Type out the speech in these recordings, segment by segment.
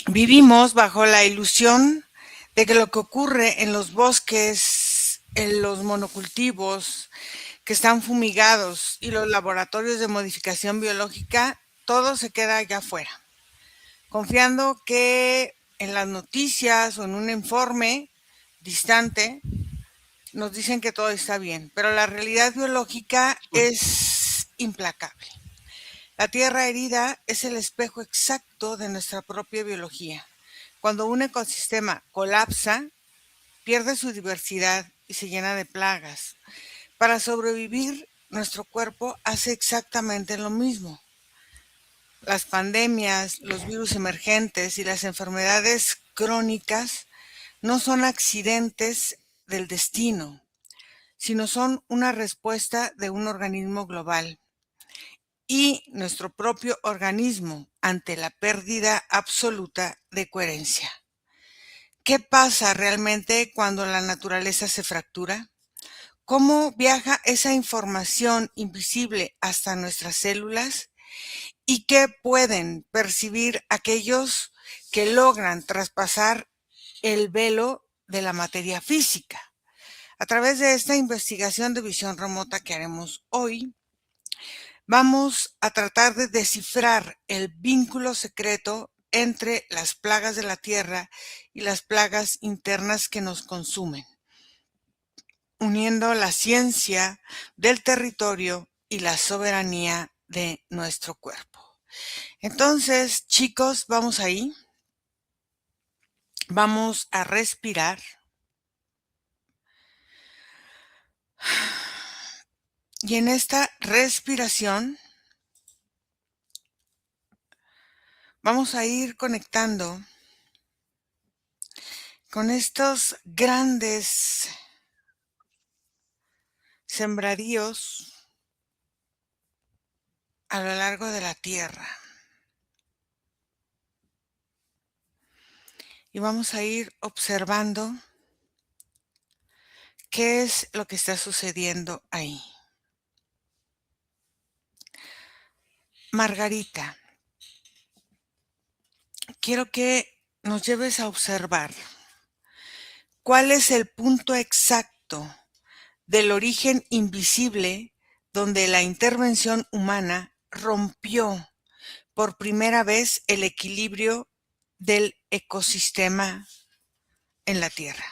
Vivimos bajo la ilusión de que lo que ocurre en los bosques, en los monocultivos que están fumigados y los laboratorios de modificación biológica, todo se queda allá afuera, confiando que en las noticias o en un informe distante nos dicen que todo está bien, pero la realidad biológica Mm. es implacable. La tierra herida es el espejo exacto de nuestra propia biología. Cuando un ecosistema colapsa, pierde su diversidad y se llena de plagas. Para sobrevivir, nuestro cuerpo hace exactamente lo mismo. Las pandemias, los virus emergentes y las enfermedades crónicas no son accidentes del destino, sino son una respuesta de un organismo global y nuestro propio organismo ante la pérdida absoluta de coherencia. ¿Qué pasa realmente cuando la naturaleza se fractura? ¿Cómo viaja esa información invisible hasta nuestras células? ¿Y qué pueden percibir aquellos que logran traspasar el velo de la materia física? A través de esta investigación de visión remota que haremos hoy, vamos a tratar de descifrar el vínculo secreto entre las plagas de la Tierra y las plagas internas que nos consumen, uniendo la ciencia del territorio y la soberanía de nuestro cuerpo. Entonces, chicos, vamos ahí, vamos a respirar y en esta respiración vamos a ir conectando con estos grandes sembradíos a lo largo de la tierra. Y vamos a ir observando qué es lo que está sucediendo ahí. Margarita, quiero que nos lleves a observar cuál es el punto exacto del origen invisible donde la intervención humana rompió por primera vez el equilibrio del ecosistema en la Tierra.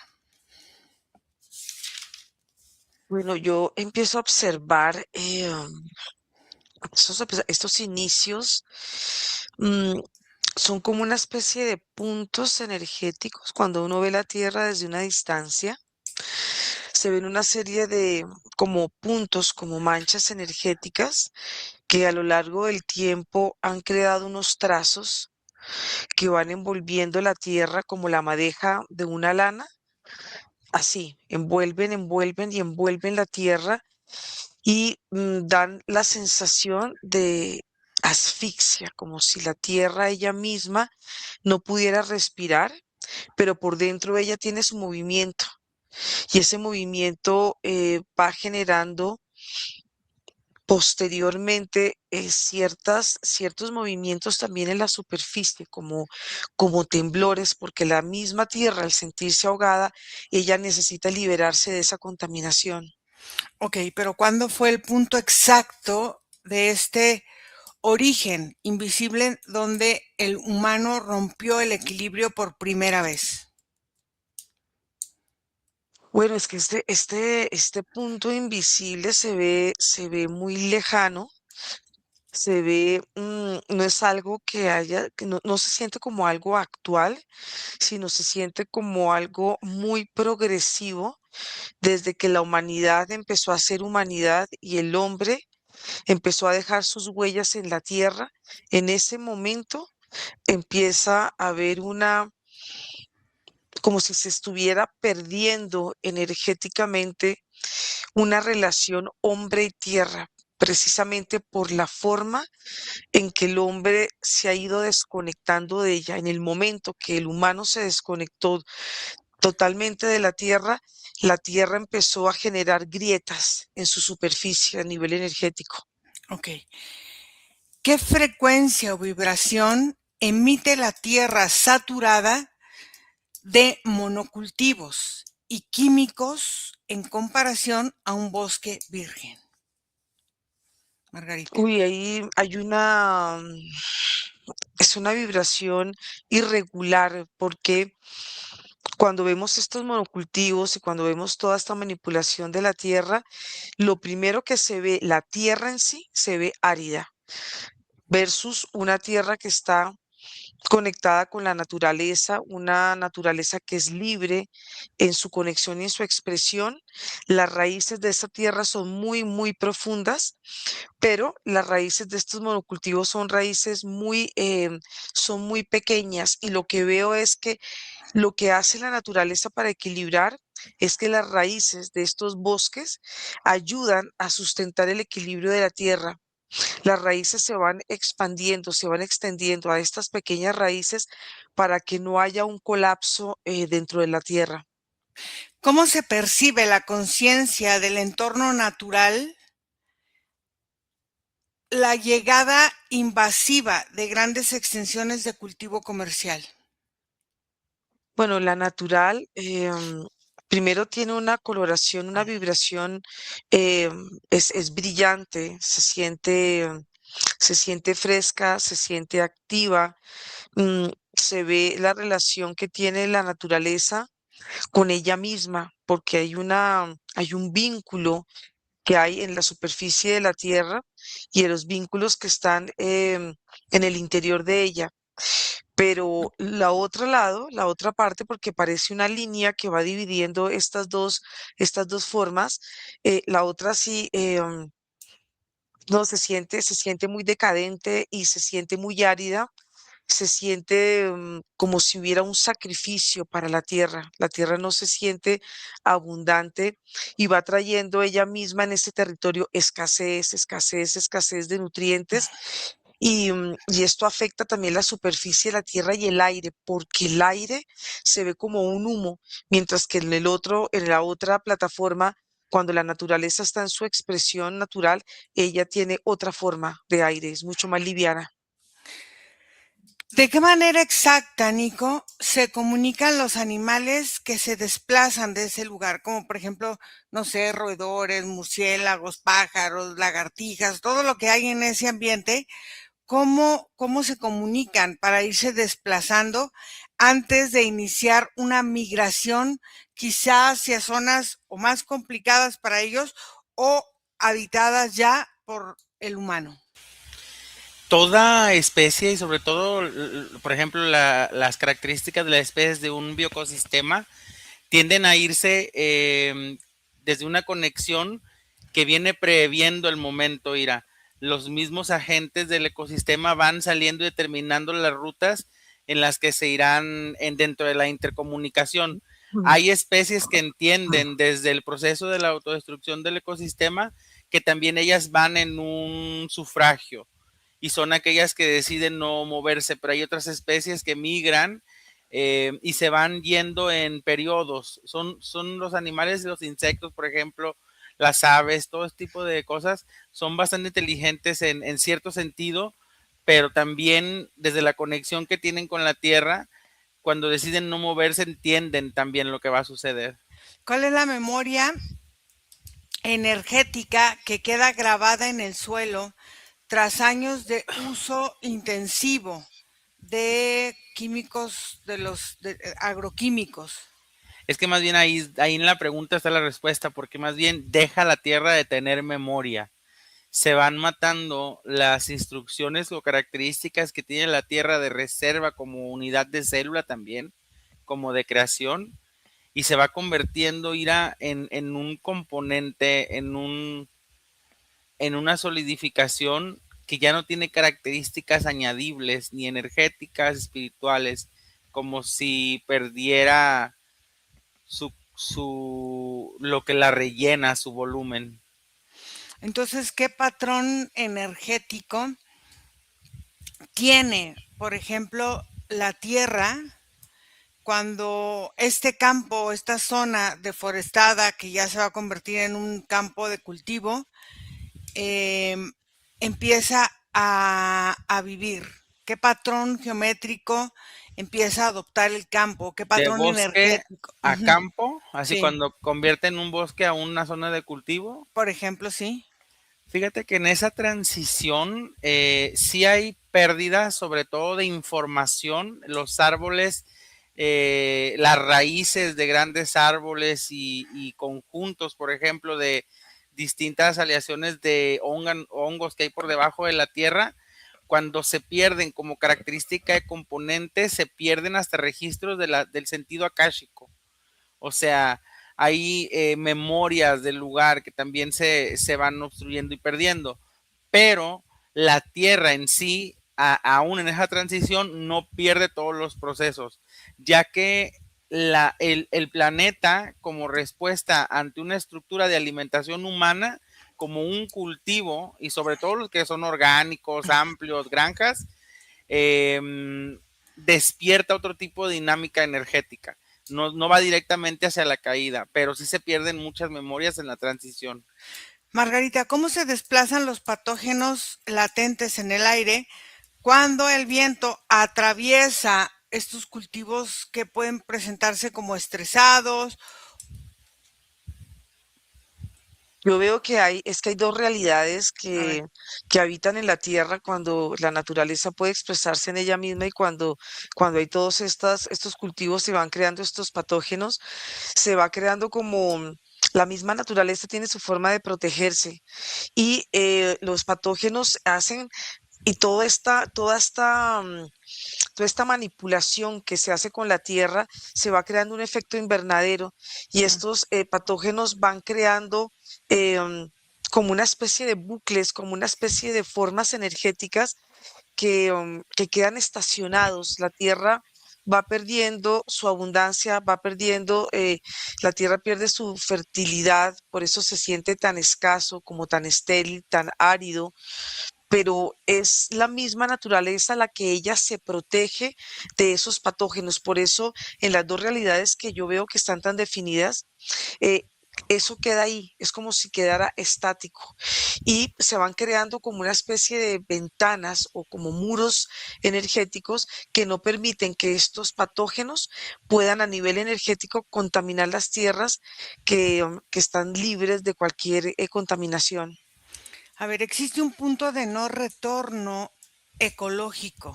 Bueno, yo empiezo a observar estos inicios. mm, Son como una especie de puntos energéticos. Cuando uno ve la Tierra desde una distancia, se ven una serie de como puntos, como manchas energéticas que a lo largo del tiempo han creado unos trazos que van envolviendo la Tierra como la madeja de una lana. Así, envuelven, envuelven y envuelven la Tierra y dan la sensación de asfixia, como si la tierra ella misma no pudiera respirar, pero por dentro ella tiene su movimiento y ese movimiento va generando posteriormente ciertos movimientos también en la superficie, como temblores, porque la misma tierra al sentirse ahogada, ella necesita liberarse de esa contaminación. Ok, pero ¿cuándo fue el punto exacto de este origen invisible donde el humano rompió el equilibrio por primera vez? Bueno, es que este punto invisible se ve muy lejano, no es algo que no se siente como algo actual, sino se siente como algo muy progresivo desde que la humanidad empezó a ser humanidad y el hombre empezó a dejar sus huellas en la tierra. En ese momento empieza a haber como si se estuviera perdiendo energéticamente una relación hombre y tierra, precisamente por la forma en que el hombre se ha ido desconectando de ella. En el momento que el humano se desconectó totalmente de la tierra empezó a generar grietas en su superficie a nivel energético. Ok. ¿Qué frecuencia o vibración emite la tierra saturada de monocultivos y químicos en comparación a un bosque virgen. Margarita. Uy, ahí hay es una vibración irregular, porque cuando vemos estos monocultivos y cuando vemos toda esta manipulación de la tierra, lo primero que se ve, la tierra en sí, se ve árida, versus una tierra que está conectada con la naturaleza, una naturaleza que es libre en su conexión y en su expresión. Las raíces de esta tierra son muy, muy profundas, pero las raíces de estos monocultivos son raíces son muy pequeñas, y lo que veo es que lo que hace la naturaleza para equilibrar es que las raíces de estos bosques ayudan a sustentar el equilibrio de la tierra. Las raíces se van expandiendo, se van extendiendo a estas pequeñas raíces para que no haya un colapso dentro de la tierra. ¿Cómo se percibe la conciencia del entorno natural? La llegada invasiva de grandes extensiones de cultivo comercial. Bueno, la natural, primero tiene una coloración, una vibración, es brillante, se siente fresca, se siente activa. Se ve la relación que tiene la naturaleza con ella misma, porque hay un vínculo que hay en la superficie de la tierra y de los vínculos que están en el interior de ella. Pero la otra lado, la otra parte, porque parece una línea que va dividiendo estas dos formas, la otra sí, no, se siente muy decadente y se siente muy árida, se siente como si hubiera un sacrificio para la tierra. La tierra no se siente abundante y va trayendo ella misma en este territorio escasez, escasez, escasez de nutrientes. Y esto afecta también la superficie de la tierra y el aire, porque el aire se ve como un humo, mientras que en la otra plataforma, cuando la naturaleza está en su expresión natural, ella tiene otra forma de aire, es mucho más liviana. ¿De qué manera exacta, Nico, se comunican los animales que se desplazan de ese lugar? Como por ejemplo, no sé, roedores, murciélagos, pájaros, lagartijas, todo lo que hay en ese ambiente. ¿Cómo se comunican para irse desplazando antes de iniciar una migración, quizás hacia zonas o más complicadas para ellos o habitadas ya por el humano? Toda especie y sobre todo, por ejemplo, las características de las especies de un bioecosistema tienden a irse desde una conexión que viene previendo el momento, Ira. Los mismos agentes del ecosistema van saliendo y determinando las rutas en las que se irán dentro de la intercomunicación. Hay especies que entienden desde el proceso de la autodestrucción del ecosistema que también ellas van en un sufragio y son aquellas que deciden no moverse, pero hay otras especies que migran y se van yendo en periodos. Son los animales y los insectos, por ejemplo, las aves, todo este tipo de cosas, son bastante inteligentes en cierto sentido, pero también desde la conexión que tienen con la tierra, cuando deciden no moverse, entienden también lo que va a suceder. ¿Cuál es la memoria energética que queda grabada en el suelo tras años de uso intensivo de químicos, de agroquímicos? Es que más bien ahí en la pregunta está la respuesta, porque más bien deja la tierra de tener memoria. Se van matando las instrucciones o características que tiene la tierra de reserva como unidad de célula también, como de creación, y se va convirtiendo Ira en un componente, en una solidificación que ya no tiene características añadibles ni energéticas, espirituales, como si perdiera lo que la rellena, su volumen. Entonces, ¿qué patrón energético tiene, por ejemplo, la tierra cuando este campo, esta zona deforestada que ya se va a convertir en un campo de cultivo, eh, empieza a vivir? ¿Qué patrón geométrico empieza a adoptar el campo? ¿Qué De patrón bosque energético? a Ujú, campo, así sí, cuando convierten un bosque a una zona de cultivo. por ejemplo, sí. Fíjate que en esa transición sí hay pérdidas, sobre todo de información. Los árboles, las raíces de grandes árboles y conjuntos, por ejemplo, de distintas aleaciones de hongos que hay por debajo de la tierra, cuando se pierden como característica de componente, se pierden hasta registros del sentido akáshico. O sea, hay memorias del lugar que también se van obstruyendo y perdiendo, pero la Tierra en sí, aún en esa transición, no pierde todos los procesos, ya que el planeta, como respuesta ante una estructura de alimentación humana, como un cultivo, y sobre todo los que son orgánicos, amplios, granjas, despierta otro tipo de dinámica energética. No, no va directamente hacia la caída, pero sí se pierden muchas memorias en la transición. Margarita, ¿cómo se desplazan los patógenos latentes en el aire cuando el viento atraviesa estos cultivos que pueden presentarse como estresados? Yo veo es que hay dos realidades A ver, que habitan en la tierra cuando la naturaleza puede expresarse en ella misma y cuando hay todos estos cultivos se van creando estos patógenos, se va creando como la misma naturaleza tiene su forma de protegerse y los patógenos hacen y toda esta manipulación que se hace con la tierra se va creando un efecto invernadero y mm, estos patógenos van creando em, como una especie de bucles, como una especie de formas energéticas que quedan estacionados. La tierra va perdiendo su abundancia, la tierra pierde su fertilidad, por eso se siente tan escaso, como tan estéril, tan árido, pero es la misma naturaleza la que ella se protege de esos patógenos. Por eso, en las dos realidades que yo veo que están tan definidas, eh, eso queda ahí, es como si quedara estático y se van creando como una especie de ventanas o como muros energéticos que no permiten que estos patógenos puedan a nivel energético contaminar las tierras que están libres de cualquier contaminación. a ver, existe un punto de no retorno ecológico.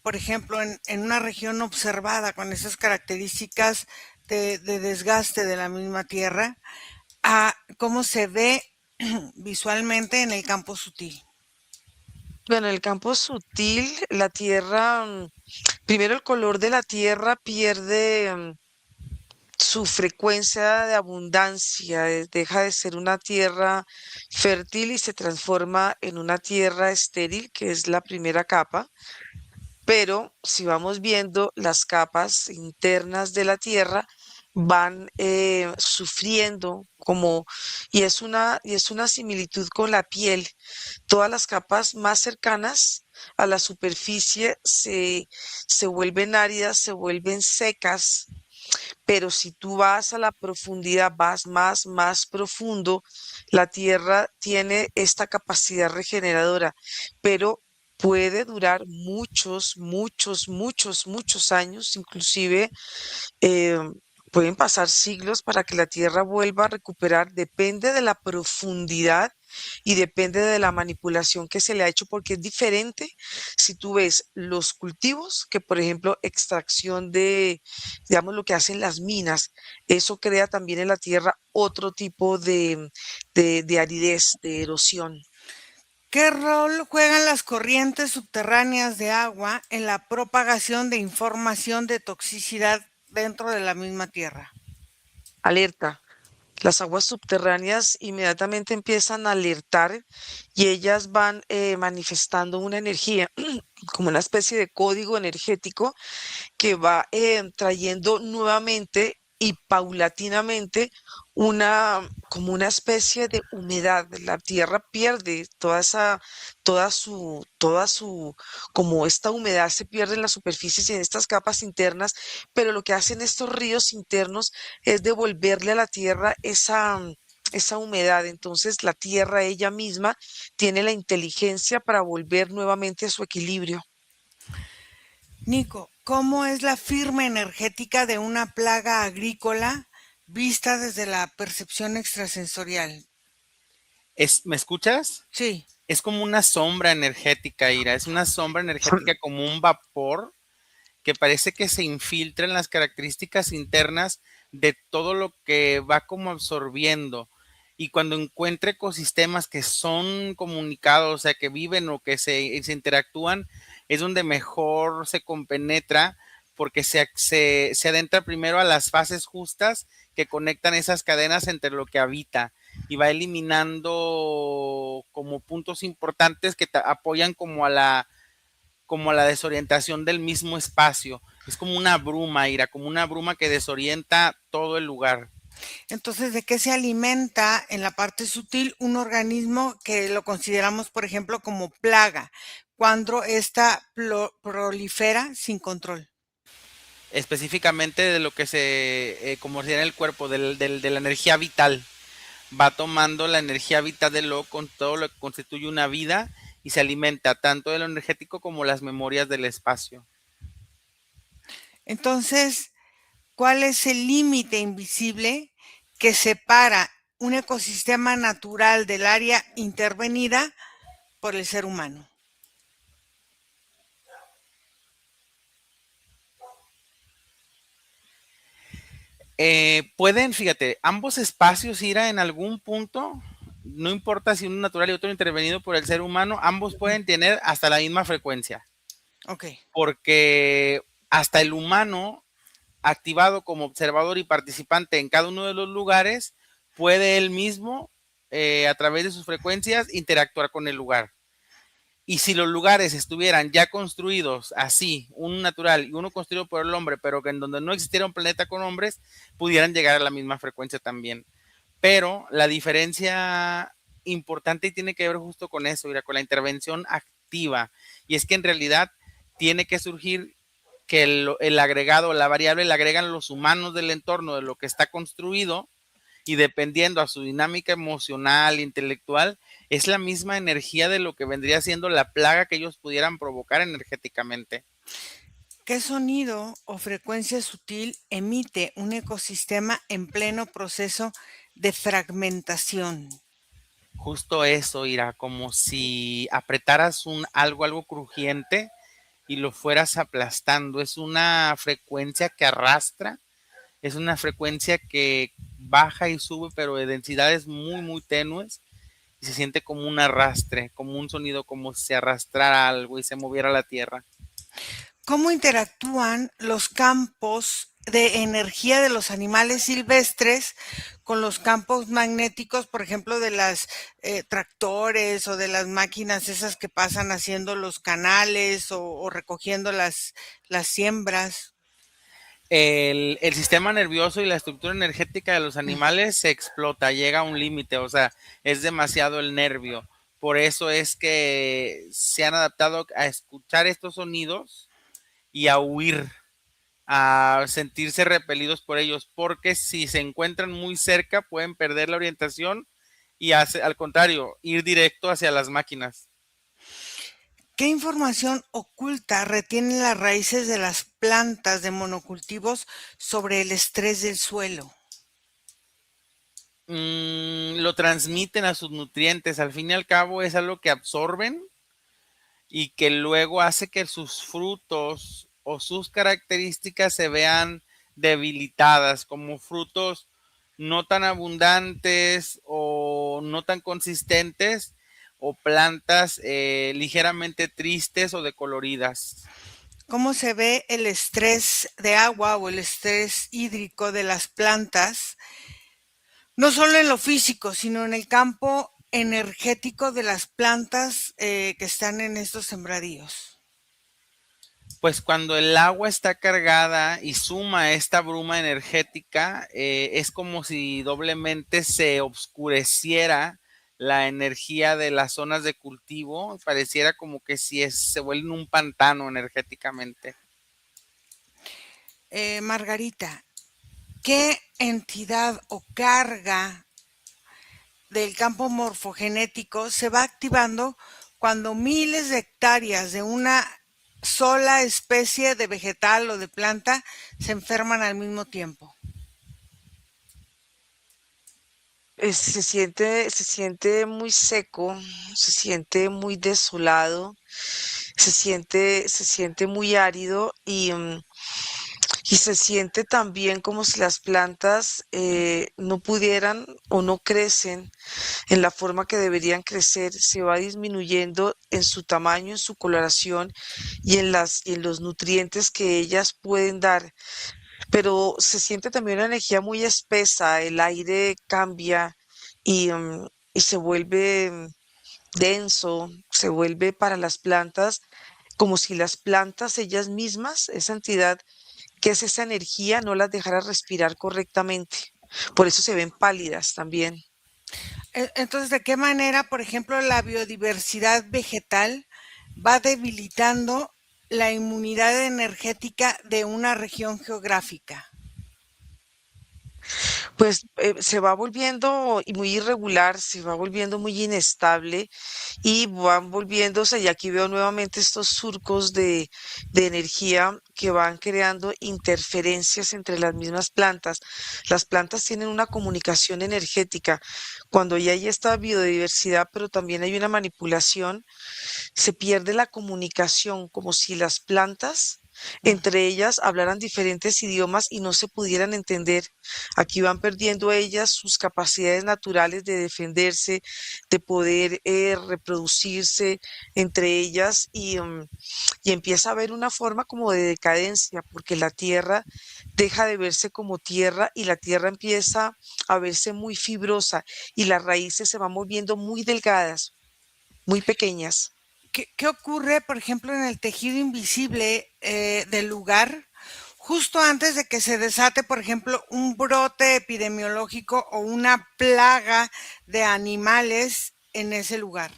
Por ejemplo, en una región observada con esas características de desgaste de la misma tierra, a cómo se ve visualmente en el campo sutil. Bueno, en el campo sutil, la tierra, primero el color de la tierra pierde su frecuencia de abundancia, deja de ser una tierra fértil y se transforma en una tierra estéril, que es la primera capa. Pero si vamos viendo las capas internas de la tierra, van sufriendo y es una similitud con la piel. Todas las capas más cercanas a la superficie se vuelven áridas, se vuelven secas, pero si tú vas a la profundidad, vas más profundo, la tierra tiene esta capacidad regeneradora, pero puede durar muchos años, inclusive eh, pueden pasar siglos para que la tierra vuelva a recuperar. Depende de la profundidad y depende de la manipulación que se le ha hecho, porque es diferente si tú ves los cultivos que, por ejemplo, extracción digamos, lo que hacen las minas. Eso crea también en la tierra otro tipo de aridez, de erosión. ¿Qué rol juegan las corrientes subterráneas de agua en la propagación de información de toxicidad dentro de la misma tierra? Alerta. Las aguas subterráneas inmediatamente empiezan a alertar y ellas van manifestando una energía, como una especie de código energético que va trayendo nuevamente y paulatinamente como una especie de humedad. La tierra pierde como esta humedad se pierde en las superficies y en estas capas internas, pero lo que hacen estos ríos internos es devolverle a la tierra esa humedad. Entonces la tierra ella misma tiene la inteligencia para volver nuevamente a su equilibrio. Nico, ¿cómo es la firma energética de una plaga agrícola vista desde la percepción extrasensorial? ¿Me escuchas? Sí. Es como una sombra energética, Ira. Es una sombra energética como un vapor que parece que se infiltra en las características internas de todo lo que va como absorbiendo. Y cuando encuentre ecosistemas que son comunicados, o sea, que viven o que se interactúan, es donde mejor se compenetra porque se adentra primero a las fases justas que conectan esas cadenas entre lo que habita y va eliminando como puntos importantes que apoyan como a la desorientación del mismo espacio. Es como una bruma, Ira, como una bruma que desorienta todo el lugar. Entonces, ¿de qué se alimenta en la parte sutil un organismo que lo consideramos, por ejemplo, como plaga, cuando ésta prolifera sin control? Específicamente de lo que como se en el cuerpo, de la energía vital. Va tomando la energía vital con todo lo que constituye una vida y se alimenta tanto de lo energético como las memorias del espacio. Entonces, ¿cuál es el límite invisible que separa un ecosistema natural del área intervenida por el ser humano? Fíjate, ambos espacios ir en algún punto, no importa si uno natural y otro intervenido por el ser humano, ambos pueden tener hasta la misma frecuencia. Ok. Porque hasta el humano, activado como observador y participante en cada uno de los lugares, puede él mismo, a través de sus frecuencias, interactuar con el lugar. Y si los lugares estuvieran ya construidos así, uno natural y uno construido por el hombre, pero que en donde no existiera un planeta con hombres, pudieran llegar a la misma frecuencia también. Pero la diferencia importante y tiene que ver justo con eso, con la intervención activa. Y es que en realidad tiene que surgir que el agregado, la variable, la agregan los humanos del entorno, de lo que está construido, y dependiendo a su dinámica emocional, intelectual, es la misma energía de lo que vendría siendo la plaga que ellos pudieran provocar energéticamente. ¿Qué sonido o frecuencia sutil emite un ecosistema en pleno proceso de fragmentación? Justo eso, Ira, como si apretaras algo crujiente y lo fueras aplastando. Es una frecuencia que arrastra, es una frecuencia que baja y sube, pero de densidades muy, muy tenues, y se siente como un arrastre, como un sonido, como si se arrastrara algo y se moviera la tierra. ¿Cómo interactúan los campos de energía de los animales silvestres con los campos magnéticos, por ejemplo, de las tractores o de las máquinas esas que pasan haciendo los canales o recogiendo las siembras? El sistema nervioso y la estructura energética de los animales se explota, llega a un límite, o sea, es demasiado el nervio. Por eso es que se han adaptado a escuchar estos sonidos y a huir, a sentirse repelidos por ellos, porque si se encuentran muy cerca pueden perder la orientación y al contrario, ir directo hacia las máquinas. ¿Qué información oculta retienen las raíces de las plantas de monocultivos sobre el estrés del suelo? Lo transmiten a sus nutrientes, al fin y al cabo es algo que absorben y que luego hace que sus frutos o sus características se vean debilitadas, como frutos no tan abundantes o no tan consistentes, o plantas ligeramente tristes o decoloridas. ¿Cómo se ve el estrés de agua o el estrés hídrico de las plantas? No solo en lo físico, sino en el campo energético de las plantas que están en estos sembradíos. Pues cuando el agua está cargada y suma esta bruma energética, es como si doblemente se oscureciera la energía de las zonas de cultivo, pareciera como que si se vuelve un pantano energéticamente. Margarita, ¿qué entidad o carga del campo morfogenético se va activando cuando miles de hectáreas de una sola especie de vegetal o de planta se enferman al mismo tiempo? Se siente muy seco, se siente muy desolado, se siente muy árido y se siente también como si las plantas no pudieran o no crecen en la forma que deberían crecer, se va disminuyendo en su tamaño, en su coloración y en los nutrientes que ellas pueden dar. Pero se siente también una energía muy espesa, el aire cambia y se vuelve denso, se vuelve para las plantas como si las plantas ellas mismas, esa entidad que es esa energía, no las dejara respirar correctamente. Por eso se ven pálidas también. Entonces, ¿de qué manera, por ejemplo, la biodiversidad vegetal va debilitando la inmunidad energética de una región geográfica? Pues se va volviendo muy irregular, se va volviendo muy inestable y van volviéndose, y aquí veo nuevamente estos surcos de energía que van creando interferencias entre las mismas plantas. Las plantas tienen una comunicación energética. Cuando ya hay esta biodiversidad, pero también hay una manipulación, se pierde la comunicación, como si las plantas entre ellas hablaran diferentes idiomas y no se pudieran entender. Aquí van perdiendo ellas sus capacidades naturales de defenderse, de poder reproducirse entre ellas y empieza a haber una forma como de decadencia, porque la tierra deja de verse como tierra y la tierra empieza a verse muy fibrosa y las raíces se van volviendo muy delgadas, muy pequeñas. ¿Qué ocurre, por ejemplo, en el tejido invisible del lugar justo antes de que se desate, por ejemplo, un brote epidemiológico o una plaga de animales en ese lugar?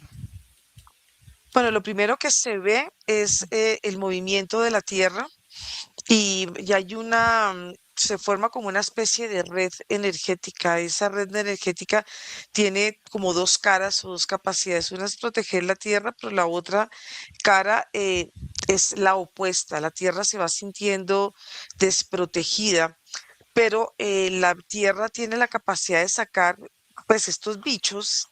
Bueno, lo primero que se ve es el movimiento de la tierra y hay se forma como una especie de red energética. Esa red energética tiene como dos caras o dos capacidades. Una es proteger la tierra, pero la otra cara es la opuesta. La tierra se va sintiendo desprotegida, pero la tierra tiene la capacidad de sacar pues estos bichos,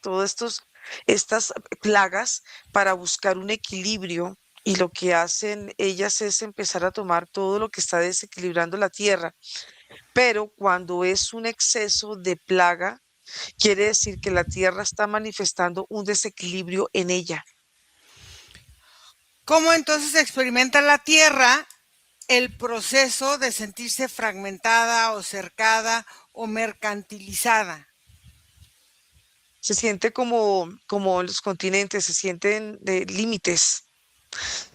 estas plagas para buscar un equilibrio y lo que hacen ellas es empezar a tomar todo lo que está desequilibrando la tierra. Pero cuando es un exceso de plaga, quiere decir que la tierra está manifestando un desequilibrio en ella. ¿Cómo entonces experimenta la Tierra el proceso de sentirse fragmentada o cercada o mercantilizada? Se siente como los continentes, se sienten de límites.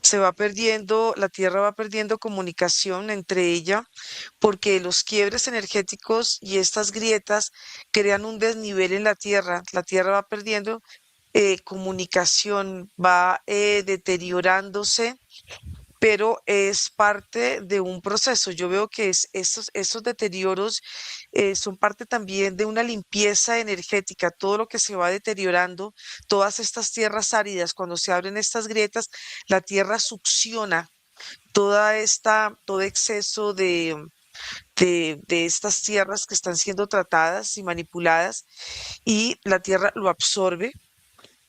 Se va perdiendo, la Tierra va perdiendo comunicación entre ella porque los quiebres energéticos y estas grietas crean un desnivel en la Tierra. La Tierra va perdiendo comunicación, va deteriorándose, pero es parte de un proceso. Yo veo que esos deterioros son parte también de una limpieza energética. Todo lo que se va deteriorando, todas estas tierras áridas, cuando se abren estas grietas, la tierra succiona todo exceso de estas tierras que están siendo tratadas y manipuladas y la tierra lo absorbe.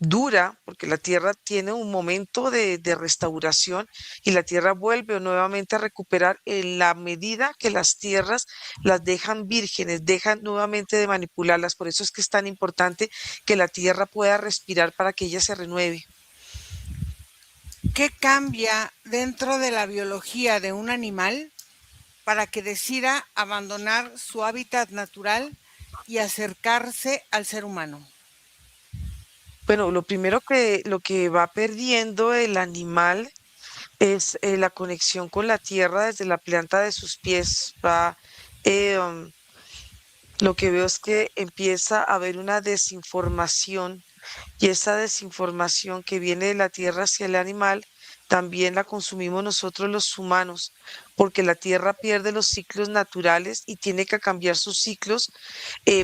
Dura, porque la tierra tiene un momento de restauración y la tierra vuelve nuevamente a recuperar en la medida que las tierras las dejan vírgenes, dejan nuevamente de manipularlas. Por eso es que es tan importante que la tierra pueda respirar para que ella se renueve. ¿Qué cambia dentro de la biología de un animal para que decida abandonar su hábitat natural y acercarse al ser humano? Bueno, lo que va perdiendo el animal es la conexión con la tierra desde la planta de sus pies. Eh, um, lo que veo es que empieza a haber una desinformación y esa desinformación que viene de la tierra hacia el animal también la consumimos nosotros los humanos, porque la Tierra pierde los ciclos naturales y tiene que cambiar sus ciclos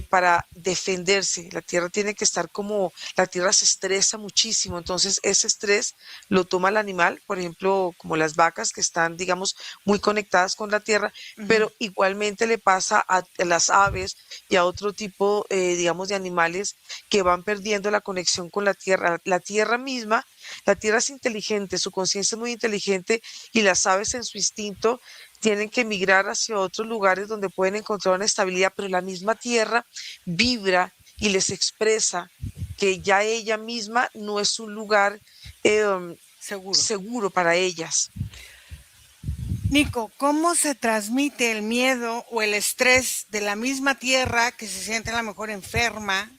para defenderse. La Tierra tiene que estar como, la Tierra se estresa muchísimo, entonces ese estrés lo toma el animal, por ejemplo, como las vacas que están, digamos, muy conectadas con la Tierra, Ujú. pero igualmente le pasa a las aves y a otro tipo, digamos, de animales que van perdiendo la conexión con la Tierra. La Tierra misma, la Tierra es inteligente, su conciencia es muy inteligente y las aves en su instinto tienen que migrar hacia otros lugares donde pueden encontrar una estabilidad, pero la misma Tierra vibra y les expresa que ya ella misma no es un lugar Seguro. seguro para ellas. Nico, ¿cómo se transmite el miedo o el estrés de la misma tierra que se siente a lo mejor enferma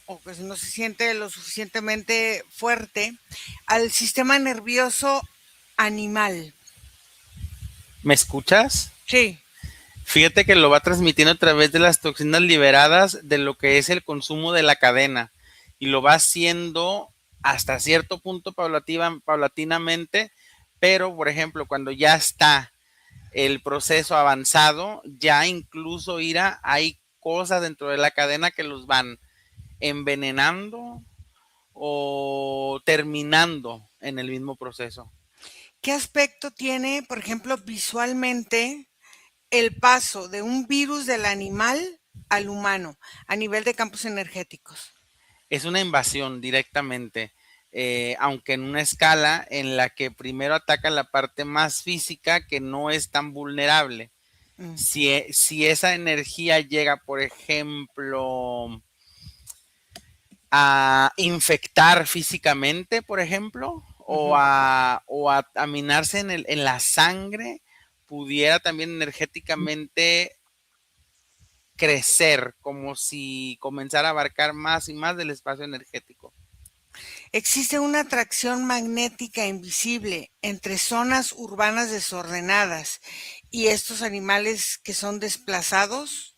o que no se siente lo suficientemente fuerte al sistema nervioso animal? ¿Me escuchas? Sí. Fíjate que lo va transmitiendo a través de las toxinas liberadas de lo que es el consumo de la cadena y lo va haciendo hasta cierto punto paulatinamente, pero por ejemplo, cuando ya está el proceso avanzado, ya incluso irá, hay cosas dentro de la cadena que los van envenenando o terminando en el mismo proceso. ¿Qué aspecto tiene, por ejemplo, visualmente el paso de un virus del animal al humano a nivel de campos energéticos? Es una invasión directamente, aunque en una escala en la que primero ataca la parte más física que no es tan vulnerable. Mm. Si esa energía llega, por ejemplo, a infectar físicamente, por ejemplo, Ujú. o a minarse en la sangre, pudiera también energéticamente crecer, como si comenzara a abarcar más y más del espacio energético. Existe una atracción magnética invisible entre zonas urbanas desordenadas y estos animales que son desplazados.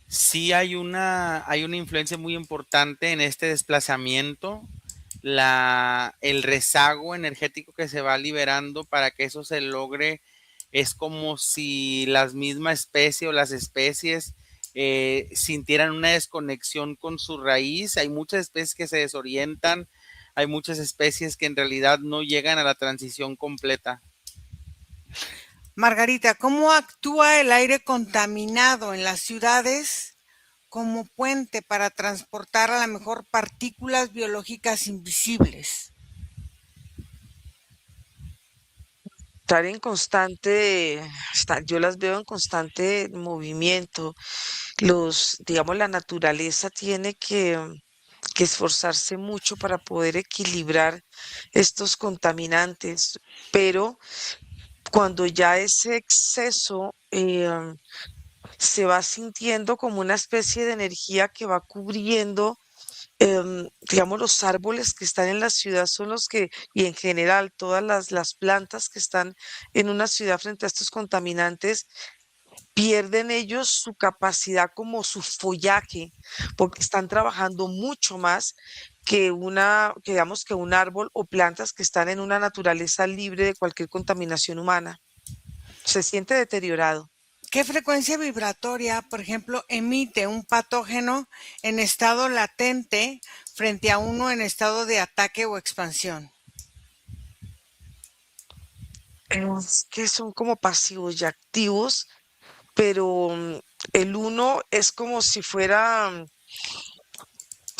Sí hay una influencia muy importante en este desplazamiento, el rezago energético que se va liberando para que eso se logre, es como si las mismas especies o las especies sintieran una desconexión con su raíz. Hay muchas especies que se desorientan, hay muchas especies que en realidad no llegan a la transición completa. Margarita, ¿cómo actúa el aire contaminado en las ciudades como puente para transportar a lo mejor partículas biológicas invisibles? Estar en constante, yo las veo en constante movimiento. Digamos, la naturaleza tiene que esforzarse mucho para poder equilibrar estos contaminantes, pero cuando ya ese exceso se va sintiendo como una especie de energía que va cubriendo, digamos, los árboles que están en la ciudad son los que, y en general todas las plantas que están en una ciudad frente a estos contaminantes, pierden ellos su capacidad como su follaje, porque están trabajando mucho más que digamos que un árbol o plantas que están en una naturaleza libre de cualquier contaminación humana. Se siente deteriorado. ¿Qué frecuencia vibratoria, por ejemplo, emite un patógeno en estado latente frente a uno en estado de ataque o expansión? Es que son como pasivos y activos, pero el uno es como si fuera,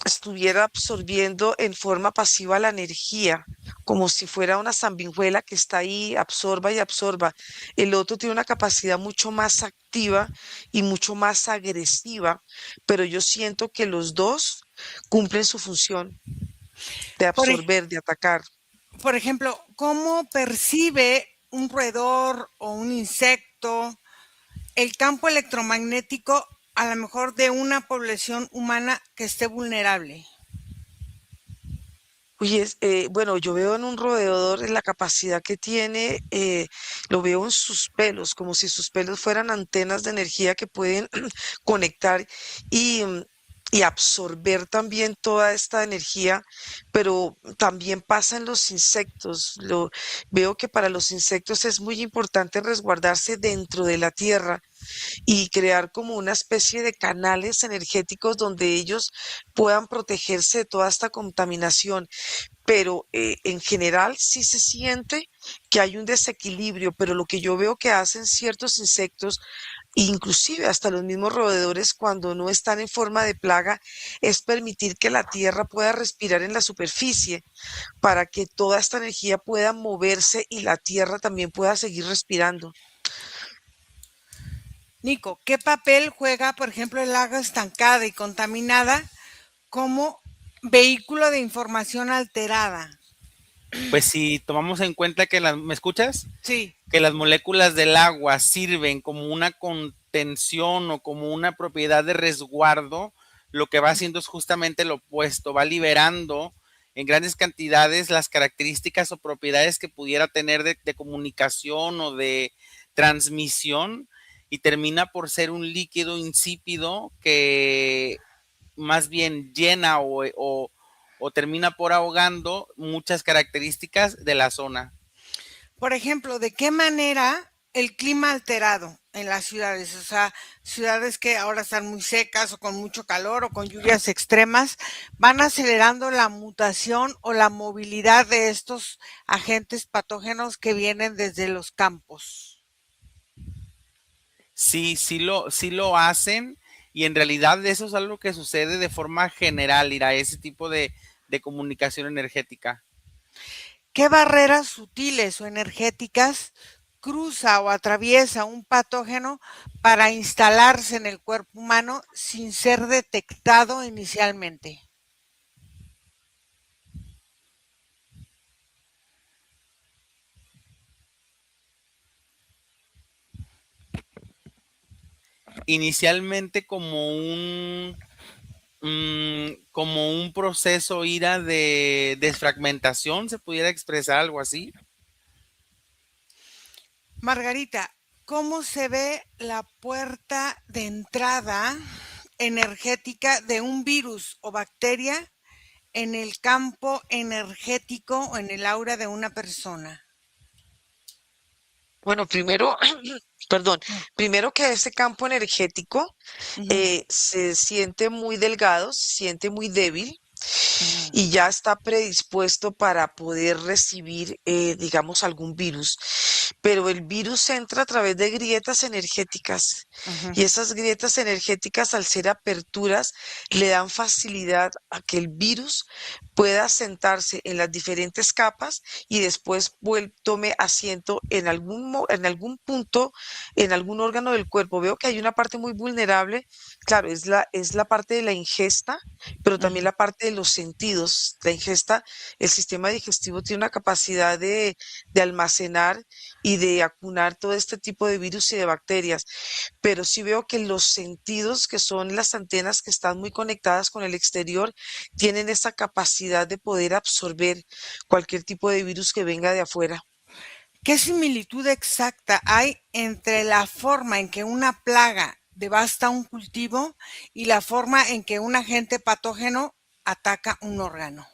estuviera absorbiendo en forma pasiva la energía, como si fuera una sanguijuela que está ahí, absorba y absorba. El otro tiene una capacidad mucho más activa y mucho más agresiva, pero yo siento que los dos cumplen su función de Por, ej- absorber, de atacar. por ejemplo, ¿cómo percibe un roedor o un insecto el campo electromagnético a lo mejor de una población humana que esté vulnerable? Uy, bueno, yo veo en un roedor la capacidad que tiene, lo veo en sus pelos, como si sus pelos fueran antenas de energía que pueden conectar y, y absorber también toda esta energía, pero también pasa en los insectos. Veo que para los insectos es muy importante resguardarse dentro de la tierra y crear como una especie de canales energéticos donde ellos puedan protegerse de toda esta contaminación. Pero en general sí se siente que hay un desequilibrio, pero lo que yo veo que hacen ciertos insectos, inclusive hasta los mismos roedores cuando no están en forma de plaga, es permitir que la tierra pueda respirar en la superficie para que toda esta energía pueda moverse y la tierra también pueda seguir respirando. Nico, ¿qué papel juega, por ejemplo, el agua estancada y contaminada como vehículo de información alterada? Pues si tomamos en cuenta que ¿me escuchas? Sí. Que las moléculas del agua sirven como una contención o como una propiedad de resguardo, lo que va haciendo es justamente lo opuesto, va liberando en grandes cantidades las características o propiedades que pudiera tener de comunicación o de transmisión y termina por ser un líquido insípido que más bien llena o termina por ahogando muchas características de la zona. Por ejemplo, ¿de qué manera el clima alterado en las ciudades? O sea, ciudades que ahora están muy secas o con mucho calor o con lluvias extremas, van acelerando la mutación o la movilidad de estos agentes patógenos que vienen desde los campos. Sí, sí lo hacen y en realidad eso es algo que sucede de forma general, ir a ese tipo de comunicación energética. ¿Qué barreras sutiles o energéticas cruza o atraviesa un patógeno para instalarse en el cuerpo humano sin ser detectado inicialmente? Inicialmente como un proceso ira de desfragmentación, se pudiera expresar algo así. Margarita, ¿cómo se ve la puerta de entrada energética de un virus o bacteria en el campo energético o en el aura de una persona? Bueno, primero, perdón, primero que ese campo energético Ujú, se siente muy delgado, se siente muy débil ujú, y ya está predispuesto para poder recibir, digamos, algún virus. Pero el virus entra a través de grietas energéticas ujú. y esas grietas energéticas, al ser aperturas, le dan facilidad a que el virus pueda sentarse en las diferentes capas y después tome asiento en algún punto, en algún órgano del cuerpo. Veo que hay una parte muy vulnerable, claro, es la parte de la ingesta, pero también Ujú. la parte de los sentidos. La ingesta, el sistema digestivo tiene una capacidad de almacenar y de acunar todo este tipo de virus y de bacterias, pero sí veo que los sentidos, que son las antenas que están muy conectadas con el exterior, tienen esa capacidad de poder absorber cualquier tipo de virus que venga de afuera. ¿Qué similitud exacta hay entre la forma en que una plaga devasta un cultivo y la forma en que un agente patógeno ataca un órgano?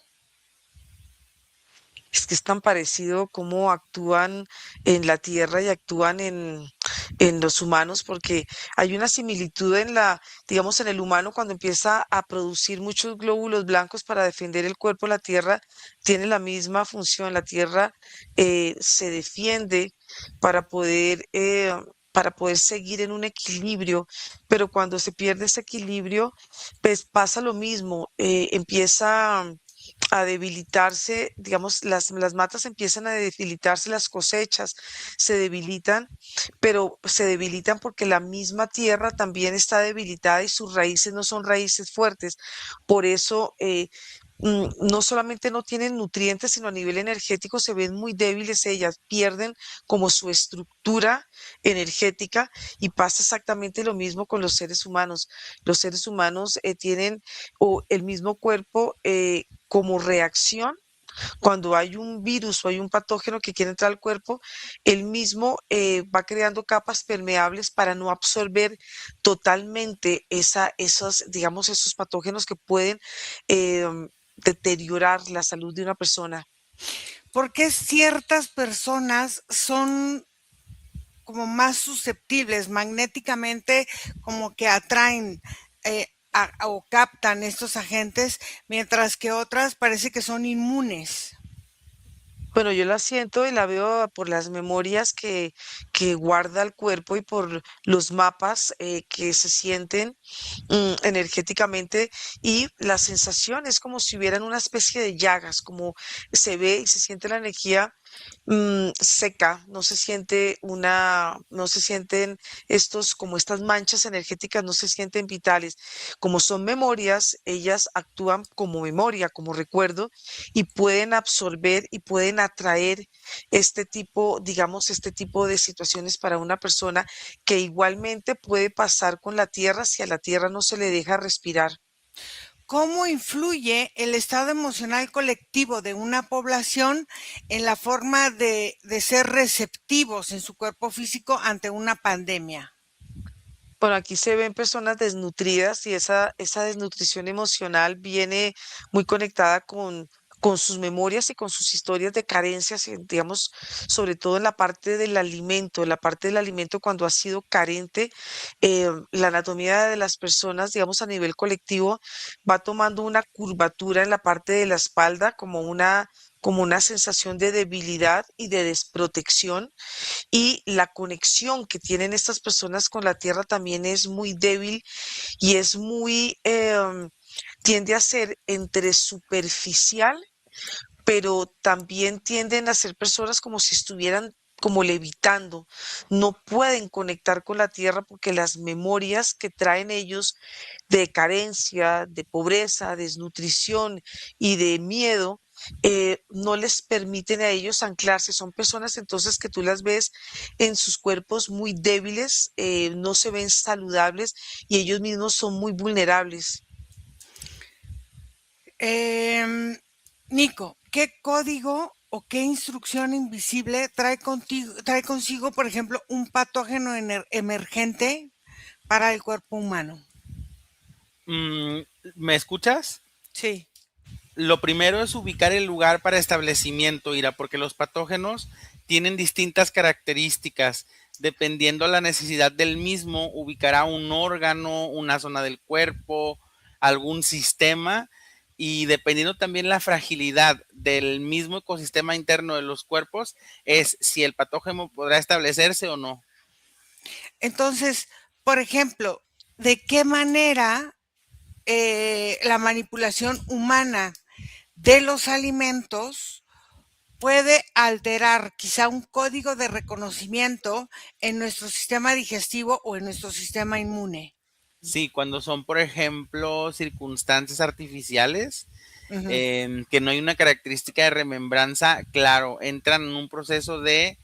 Es que es tan parecido cómo actúan en la Tierra y actúan en los humanos, porque hay una similitud en digamos, en el humano cuando empieza a producir muchos glóbulos blancos para defender el cuerpo. La Tierra tiene la misma función. La Tierra se defiende para para poder seguir en un equilibrio, pero cuando se pierde ese equilibrio, pues pasa lo mismo, empieza a debilitarse, digamos, las matas empiezan a debilitarse, las cosechas se debilitan, pero se debilitan porque la misma tierra también está debilitada y sus raíces no son raíces fuertes. Por eso, no solamente no tienen nutrientes, sino a nivel energético se ven muy débiles ellas, pierden como su estructura energética y pasa exactamente lo mismo con los seres humanos. Los seres humanos tienen o el mismo cuerpo como reacción. Cuando hay un virus o hay un patógeno que quiere entrar al cuerpo, él mismo va creando capas permeables para no absorber totalmente digamos, esos patógenos que pueden deteriorar la salud de una persona. ¿Por qué ciertas personas son como más susceptibles magnéticamente, como que atraen o captan estos agentes, mientras que otras parece que son inmunes? Bueno, yo la siento y la veo por las memorias que guarda el cuerpo y por los mapas que se sienten energéticamente y la sensación es como si hubieran una especie de llagas, como se ve y se siente la energía seca, no se sienten como estas manchas energéticas, no se sienten vitales. Como son memorias, ellas actúan como memoria, como recuerdo, y pueden absorber y pueden atraer digamos, este tipo de situaciones para una persona que igualmente puede pasar con la tierra si a la tierra no se le deja respirar. ¿Cómo influye el estado emocional colectivo de una población en la forma de ser receptivos en su cuerpo físico ante una pandemia? Bueno, aquí se ven personas desnutridas y esa desnutrición emocional viene muy conectada con sus memorias y con sus historias de carencias, digamos, sobre todo en la parte del alimento cuando ha sido carente, la anatomía de las personas, digamos, a nivel colectivo, va tomando una curvatura en la parte de la espalda como una sensación de debilidad y de desprotección y la conexión que tienen estas personas con la tierra también es muy débil y tiende a ser entre superficial, pero también tienden a ser personas como si estuvieran como levitando, no pueden conectar con la tierra porque las memorias que traen ellos de carencia, de pobreza, desnutrición y de miedo, no les permiten a ellos anclarse. Son personas entonces que tú las ves en sus cuerpos muy débiles, no se ven saludables y ellos mismos son muy vulnerables. Em, Nico, ¿qué código o qué instrucción invisible trae consigo, por ejemplo, un patógeno emergente para el cuerpo humano? Mm, ¿Me escuchas? Sí. Lo primero es ubicar el lugar para establecimiento, Ira, porque los patógenos tienen distintas características. Dependiendo la necesidad del mismo, ubicará un órgano, una zona del cuerpo, algún sistema y dependiendo también la fragilidad del mismo ecosistema interno de los cuerpos, es si el patógeno podrá establecerse o no. Entonces, por ejemplo, ¿de qué manera la manipulación humana de los alimentos puede alterar quizá un código de reconocimiento en nuestro sistema digestivo o en nuestro sistema inmune? Sí, cuando son, por ejemplo, circunstancias artificiales, Ujú. que no hay una característica de remembranza, claro, entran en un proceso de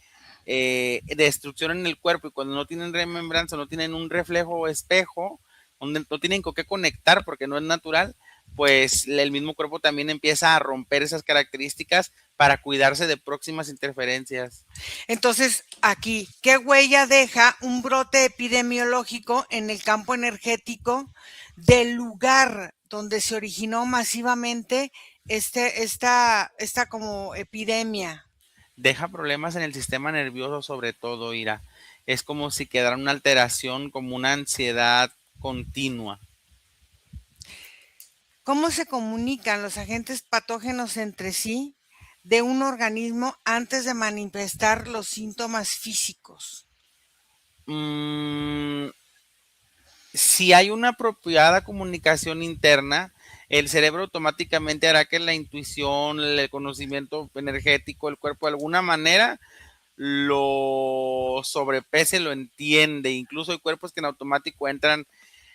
destrucción en el cuerpo y cuando no tienen remembranza, no tienen un reflejo o espejo, donde no tienen con qué conectar porque no es natural, pues el mismo cuerpo también empieza a romper esas características para cuidarse de próximas interferencias. Entonces, aquí, ¿qué huella deja un brote epidemiológico en el campo energético del lugar donde se originó masivamente esta como epidemia? Deja problemas en el sistema nervioso sobre todo, Ira. Es como si quedara una alteración, como una ansiedad continua. ¿Cómo se comunican los agentes patógenos entre sí de un organismo antes de manifestar los síntomas físicos? Mm, si hay una apropiada comunicación interna, el cerebro automáticamente hará que la intuición, el conocimiento energético, el cuerpo de alguna manera lo sobrepese, lo entiende. Incluso hay cuerpos que en automático entran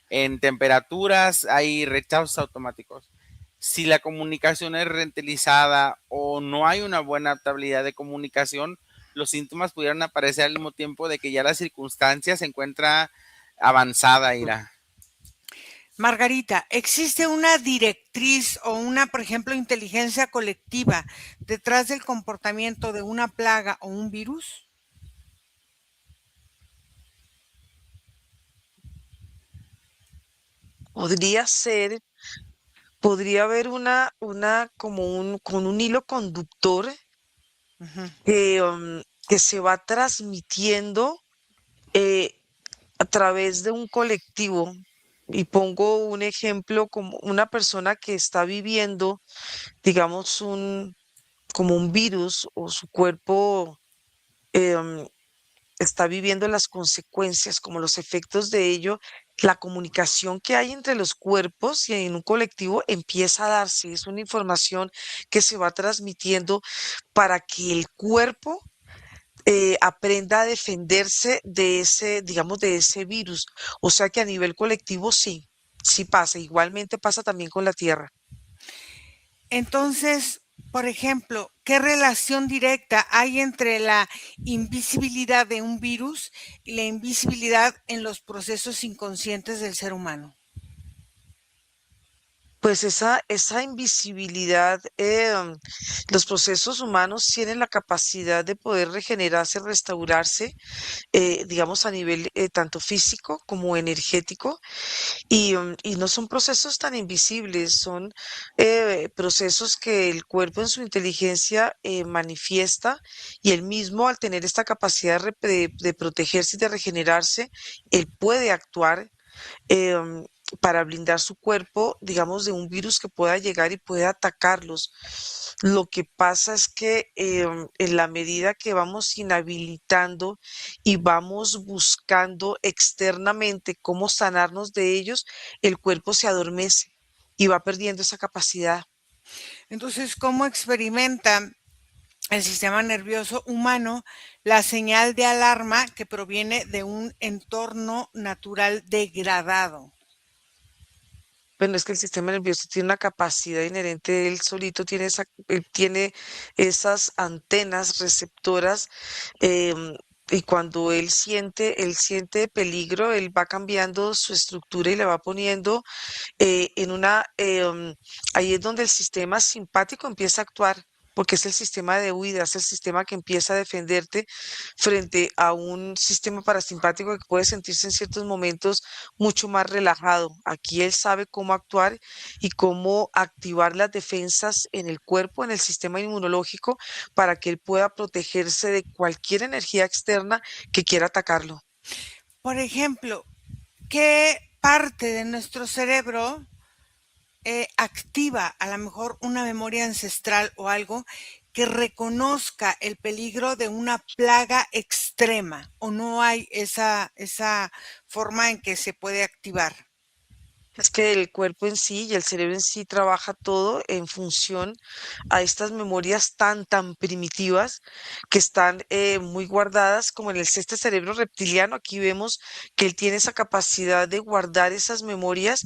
en temperaturas, hay rechazos automáticos. Si la comunicación es rentelizada o no hay una buena adaptabilidad de comunicación, los síntomas pudieran aparecer al mismo tiempo de que ya la circunstancia se encuentra avanzada, Ira. Margarita, ¿existe una directriz o una, por ejemplo, inteligencia colectiva detrás del comportamiento de una plaga o un virus? Podría ser, podría haber como con un hilo conductor Ujú. que se va transmitiendo eh, a través de un colectivo. Y pongo un ejemplo como una persona que está viviendo, digamos, como un virus o su cuerpo em, está viviendo las consecuencias, como los efectos de ello. La comunicación que hay entre los cuerpos y en un colectivo empieza a darse. Es una información que se va transmitiendo para que el cuerpo aprenda a defenderse de ese, digamos, de ese virus. O sea que a nivel colectivo sí, sí pasa. Igualmente pasa también con la tierra. Entonces, por ejemplo, ¿qué relación directa hay entre la invisibilidad de un virus y la invisibilidad en los procesos inconscientes del ser humano? Pues esa invisibilidad, los procesos humanos tienen la capacidad de poder regenerarse, restaurarse, digamos, a nivel tanto físico como energético. Y no son procesos tan invisibles, son procesos que el cuerpo en su inteligencia manifiesta y él mismo al tener esta capacidad de protegerse y de regenerarse, él puede actuar em, para blindar su cuerpo, digamos, de un virus que pueda llegar y pueda atacarlos. Lo que pasa es que en la medida que vamos inhabilitando y vamos buscando externamente cómo sanarnos de ellos, el cuerpo se adormece y va perdiendo esa capacidad. Entonces, ¿cómo experimenta el sistema nervioso humano la señal de alarma que proviene de un entorno natural degradado? Bueno, es que el sistema nervioso tiene una capacidad inherente, él solito tiene él tiene esas antenas receptoras, em, y cuando él siente peligro, él va cambiando su estructura y le va poniendo en ahí es donde el sistema simpático empieza a actuar, porque es el sistema de huida, es el sistema que empieza a defenderte frente a un sistema parasimpático que puede sentirse en ciertos momentos mucho más relajado. Aquí él sabe cómo actuar y cómo activar las defensas en el cuerpo, en el sistema inmunológico, para que él pueda protegerse de cualquier energía externa que quiera atacarlo. Por ejemplo, ¿qué parte de nuestro cerebro activa a lo mejor una memoria ancestral o algo que reconozca el peligro de una plaga extrema o no hay esa forma en que se puede activar? Es que el cuerpo en sí y el cerebro en sí trabaja todo en función a estas memorias tan primitivas que están muy guardadas como en este cerebro reptiliano. Aquí vemos que él tiene esa capacidad de guardar esas memorias,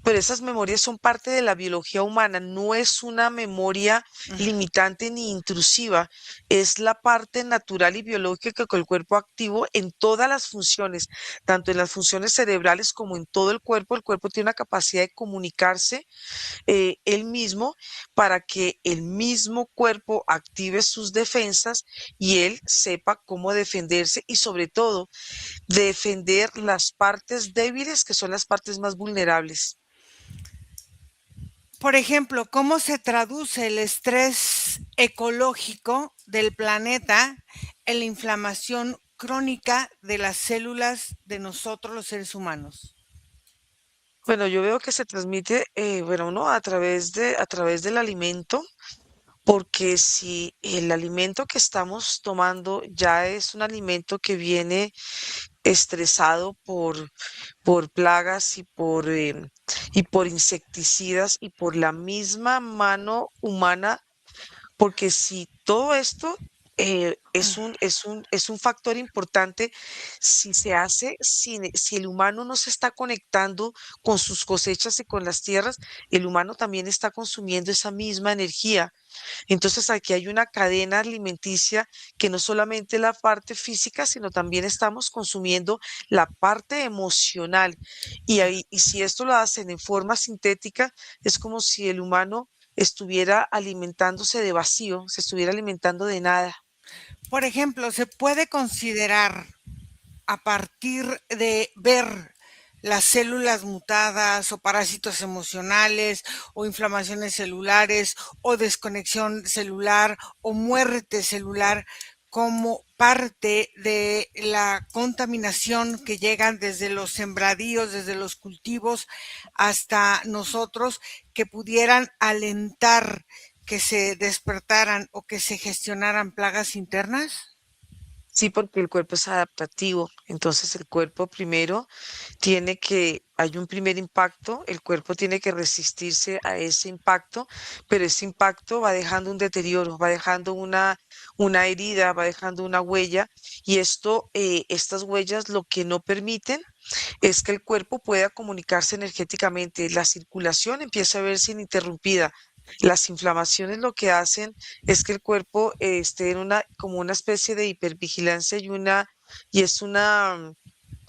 pero esas memorias son parte de la biología humana, no es una memoria Ujú. limitante ni intrusiva, es la parte natural y biológica que el cuerpo activo en todas las funciones, tanto en las funciones cerebrales como en todo el cuerpo. El cuerpo tiene una capacidad de comunicarse él mismo para que el mismo cuerpo active sus defensas y él sepa cómo defenderse y sobre todo defender las partes débiles que son las partes más vulnerables. Por ejemplo, ¿cómo se traduce el estrés ecológico del planeta en la inflamación crónica de las células de nosotros los seres humanos? Bueno, yo veo que se transmite, bueno, uno a través del alimento, porque si el alimento que estamos tomando ya es un alimento que viene estresado por plagas y por insecticidas y por la misma mano humana, porque si todo esto es un factor importante si se hace, si el humano no se está conectando con sus cosechas y con las tierras, el humano también está consumiendo esa misma energía. Entonces aquí hay una cadena alimenticia que no solamente la parte física, sino también estamos consumiendo la parte emocional. Y si esto lo hacen en forma sintética, es como si el humano estuviera alimentándose de vacío, se estuviera alimentando de nada. Por ejemplo, se puede considerar a partir de ver las células mutadas o parásitos emocionales o inflamaciones celulares o desconexión celular o muerte celular como parte de la contaminación que llegan desde los sembradíos, desde los cultivos hasta nosotros, que pudieran alentar que se despertaran o que se gestionaran plagas internas? Sí, porque el cuerpo es adaptativo. Entonces el cuerpo primero hay un primer impacto, el cuerpo tiene que resistirse a ese impacto, pero ese impacto va dejando un deterioro, va dejando una herida, va dejando una huella, y estas huellas lo que no permiten es que el cuerpo pueda comunicarse energéticamente, la circulación empieza a verse ininterrumpida. Las inflamaciones lo que hacen es que el cuerpo esté como una especie de hipervigilancia y es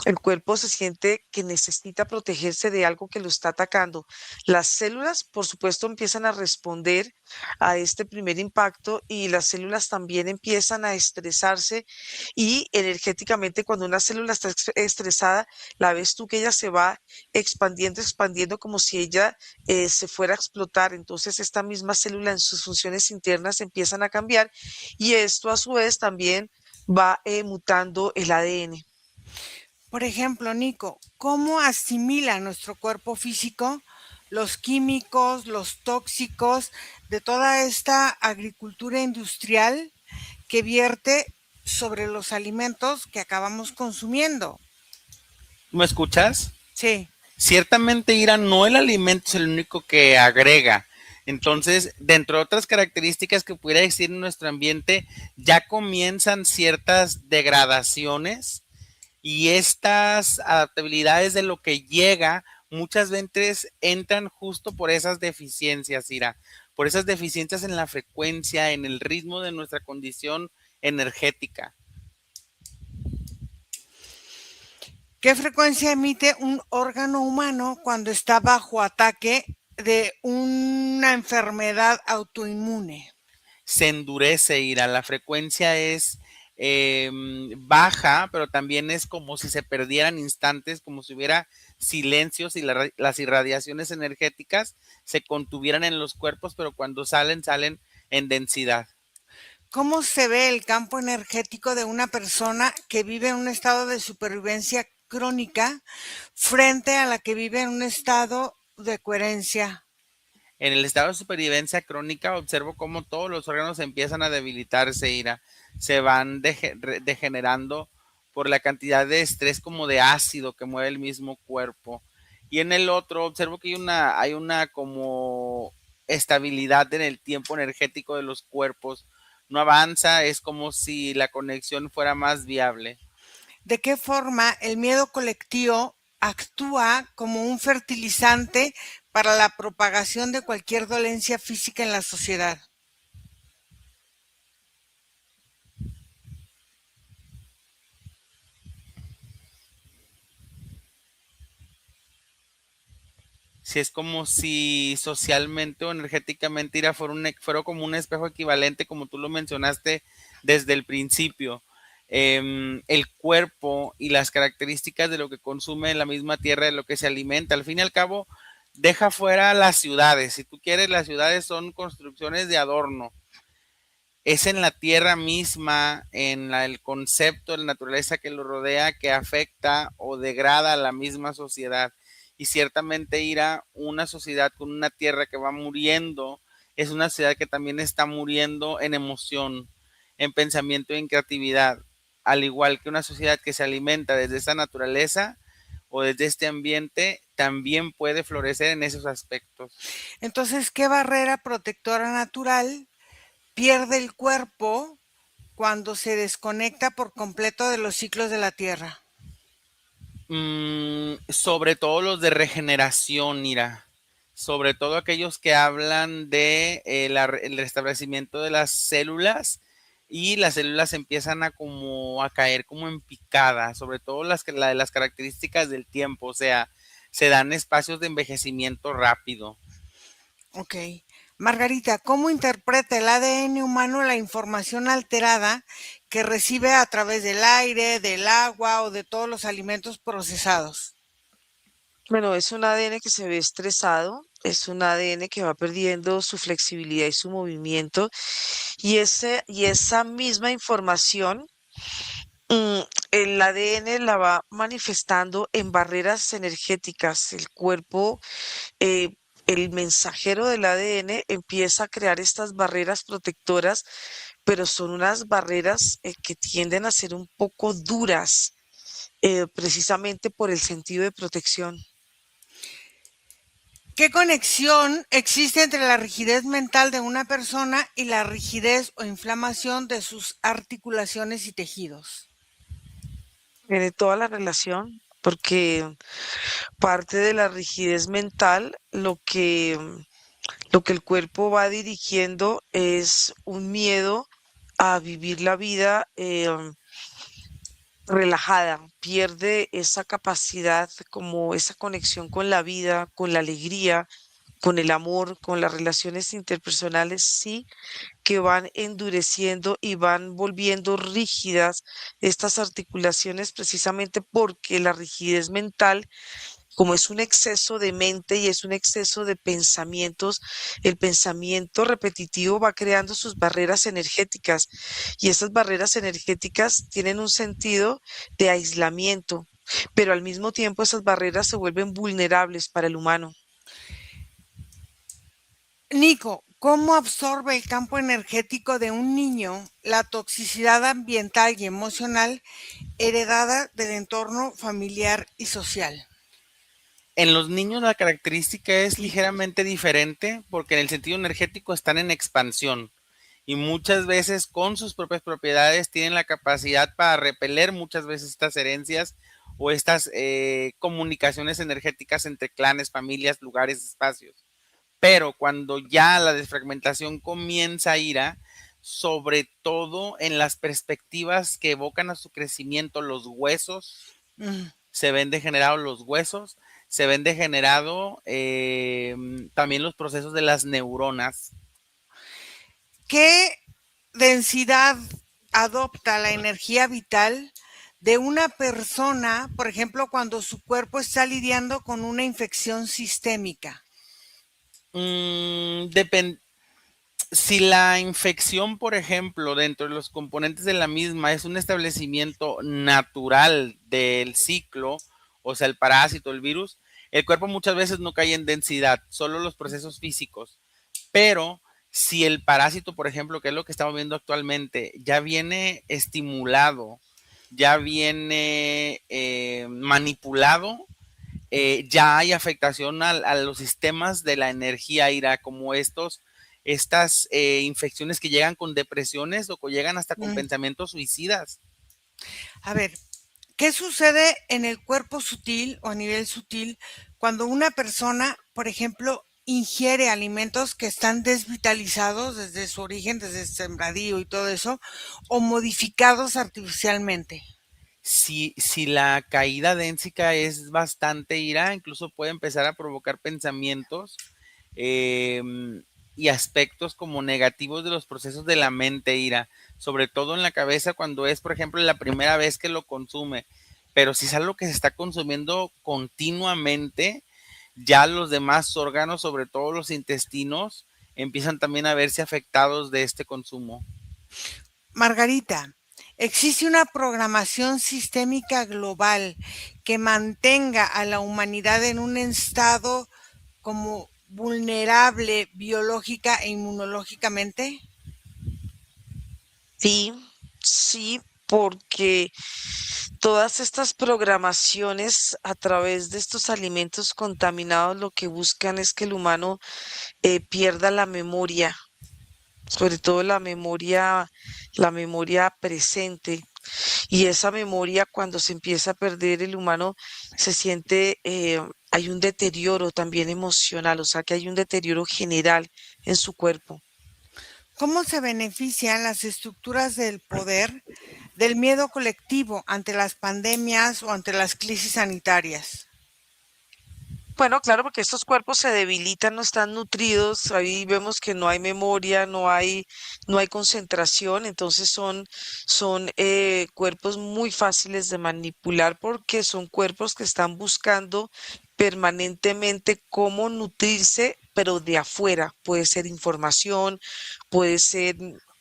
el cuerpo se siente que necesita protegerse de algo que lo está atacando. Las células, por supuesto, empiezan a responder a este primer impacto y las células también empiezan a estresarse y energéticamente cuando una célula está estresada, la ves tú que ella se va expandiendo, expandiendo como si ella se fuera a explotar. Entonces, esta misma célula en sus funciones internas empiezan a cambiar y esto a su vez también va mutando el ADN. Por ejemplo, Nico, ¿cómo asimila nuestro cuerpo físico los químicos, los tóxicos de toda esta agricultura industrial que vierte sobre los alimentos que acabamos consumiendo? ¿Me escuchas? Sí. Ciertamente, Ira, no el alimento es el único que agrega. Entonces, dentro de otras características que pudiera existir en nuestro ambiente, ya comienzan ciertas degradaciones y estas adaptabilidades de lo que llega muchas veces entran justo por esas deficiencias, Ira, por esas deficiencias en la frecuencia, en el ritmo de nuestra condición energética. ¿Qué frecuencia emite un órgano humano cuando está bajo ataque de una enfermedad autoinmune? Se endurece, Ira, la frecuencia es baja, pero también es como si se perdieran instantes, como si hubiera silencios y las irradiaciones energéticas se contuvieran en los cuerpos, pero cuando salen, salen en densidad. ¿Cómo se ve el campo energético de una persona que vive en un estado de supervivencia crónica frente a la que vive en un estado de coherencia? En el estado de supervivencia crónica observo cómo todos los órganos empiezan a debilitarse, Ira, se van degenerando por la cantidad de estrés como de ácido que mueve el mismo cuerpo. Y en el otro observo que hay una como estabilidad en el tiempo energético de los cuerpos. No avanza, es como si la conexión fuera más viable. ¿De qué forma el miedo colectivo actúa como un fertilizante para la propagación de cualquier dolencia física en la sociedad? Si es como si socialmente o energéticamente Ira fuera como un espejo equivalente, como tú lo mencionaste desde el principio. El cuerpo y las características de lo que consume la misma tierra, de lo que se alimenta. Al fin y al cabo, deja fuera las ciudades. Si tú quieres, las ciudades son construcciones de adorno. Es en la tierra misma, en el concepto de la naturaleza que lo rodea, que afecta o degrada a la misma sociedad. Y ciertamente ir a una sociedad con una tierra que va muriendo, es una sociedad que también está muriendo en emoción, en pensamiento y en creatividad, al igual que una sociedad que se alimenta desde esa naturaleza o desde este ambiente, también puede florecer en esos aspectos. Entonces, ¿qué barrera protectora natural pierde el cuerpo cuando se desconecta por completo de los ciclos de la Tierra? Sobre todo los de regeneración, mira. Sobre todo aquellos que hablan de el restablecimiento de las células y las células empiezan a como a caer como en picada, sobre todo las características del tiempo, o sea, se dan espacios de envejecimiento rápido. Ok. Margarita, ¿cómo interpreta el ADN humano la información alterada que recibe a través del aire, del agua o de todos los alimentos procesados? Bueno, es un ADN que se ve estresado, es un ADN que va perdiendo su flexibilidad y su movimiento, y esa misma información, mm, el ADN la va manifestando en barreras energéticas. El cuerpo, eh, el mensajero del ADN empieza a crear estas barreras protectoras, pero son unas barreras que tienden a ser un poco duras, precisamente por el sentido de protección. ¿Qué conexión existe entre la rigidez mental de una persona y la rigidez o inflamación de sus articulaciones y tejidos? Tiene toda la relación, porque parte de la rigidez mental, lo que el cuerpo va dirigiendo es un miedo a vivir la vida relajada, pierde esa capacidad, como esa conexión con la vida, con la alegría, con el amor, con las relaciones interpersonales, sí, que van endureciendo y van volviendo rígidas estas articulaciones precisamente porque la rigidez mental, como es un exceso de mente y es un exceso de pensamientos, el pensamiento repetitivo va creando sus barreras energéticas y esas barreras energéticas tienen un sentido de aislamiento, pero al mismo tiempo esas barreras se vuelven vulnerables para el humano. Nico, ¿cómo absorbe el campo energético de un niño la toxicidad ambiental y emocional heredada del entorno familiar y social? En los niños la característica es ligeramente diferente porque en el sentido energético están en expansión y muchas veces con sus propias propiedades tienen la capacidad para repeler muchas veces estas herencias o estas comunicaciones energéticas entre clanes, familias, lugares, espacios. Pero cuando ya la desfragmentación comienza a ir sobre todo en las perspectivas que evocan a su crecimiento, los huesos, Mm. se ven degenerados los huesos, se ven degenerado también los procesos de las neuronas. ¿Qué densidad adopta la energía vital de una persona, por ejemplo, cuando su cuerpo está lidiando con una infección sistémica? Depende. Si la infección, por ejemplo, dentro de los componentes de la misma es un establecimiento natural del ciclo, o sea, el parásito, el virus, el cuerpo muchas veces no cae en densidad, solo los procesos físicos. Pero si el parásito, por ejemplo, que es lo que estamos viendo actualmente, ya viene estimulado, ya viene manipulado, ya hay afectación a los sistemas de la energía, Ira, como estas infecciones que llegan con depresiones o que llegan hasta con Mm. pensamientos suicidas. A ver, ¿qué sucede en el cuerpo sutil o a nivel sutil cuando una persona, por ejemplo, ingiere alimentos que están desvitalizados desde su origen, desde el sembradío y todo eso, o modificados artificialmente? Si la caída dénsica es bastante ira, incluso puede empezar a provocar pensamientos eh, y aspectos como negativos de los procesos de la mente, ira, sobre todo en la cabeza cuando es, por ejemplo, la primera vez que lo consume. Pero si es algo que se está consumiendo continuamente, ya los demás órganos, sobre todo los intestinos, empiezan también a verse afectados de este consumo. Margarita, ¿existe una programación sistémica global que mantenga a la humanidad en un estado como vulnerable biológica e inmunológicamente? Sí, sí, porque todas estas programaciones a través de estos alimentos contaminados lo que buscan es que el humano pierda la memoria, sobre todo la memoria presente. Y esa memoria, cuando se empieza a perder, el humano se siente, hay un deterioro también emocional, o sea que hay un deterioro general en su cuerpo. ¿Cómo se benefician las estructuras del poder del miedo colectivo ante las pandemias o ante las crisis sanitarias? Bueno, claro, porque estos cuerpos se debilitan, no están nutridos, ahí vemos que no hay memoria, no hay concentración, entonces son cuerpos muy fáciles de manipular porque son cuerpos que están buscando permanentemente cómo nutrirse, pero de afuera. Puede ser información, puede ser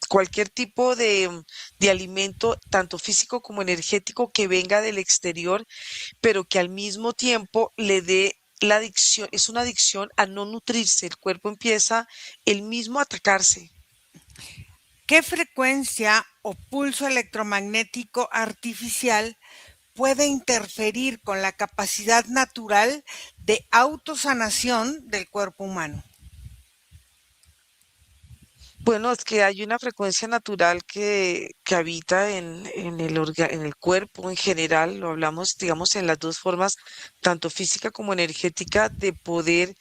cualquier tipo de alimento, tanto físico como energético, que venga del exterior pero que al mismo tiempo le dé la adicción, es una adicción a no nutrirse, el cuerpo empieza el mismo a atacarse. ¿Qué frecuencia o pulso electromagnético artificial puede interferir con la capacidad natural de autosanación del cuerpo humano? Bueno, es que hay una frecuencia natural que habita en el cuerpo en general, lo hablamos, digamos, en las dos formas, tanto física como energética, de poder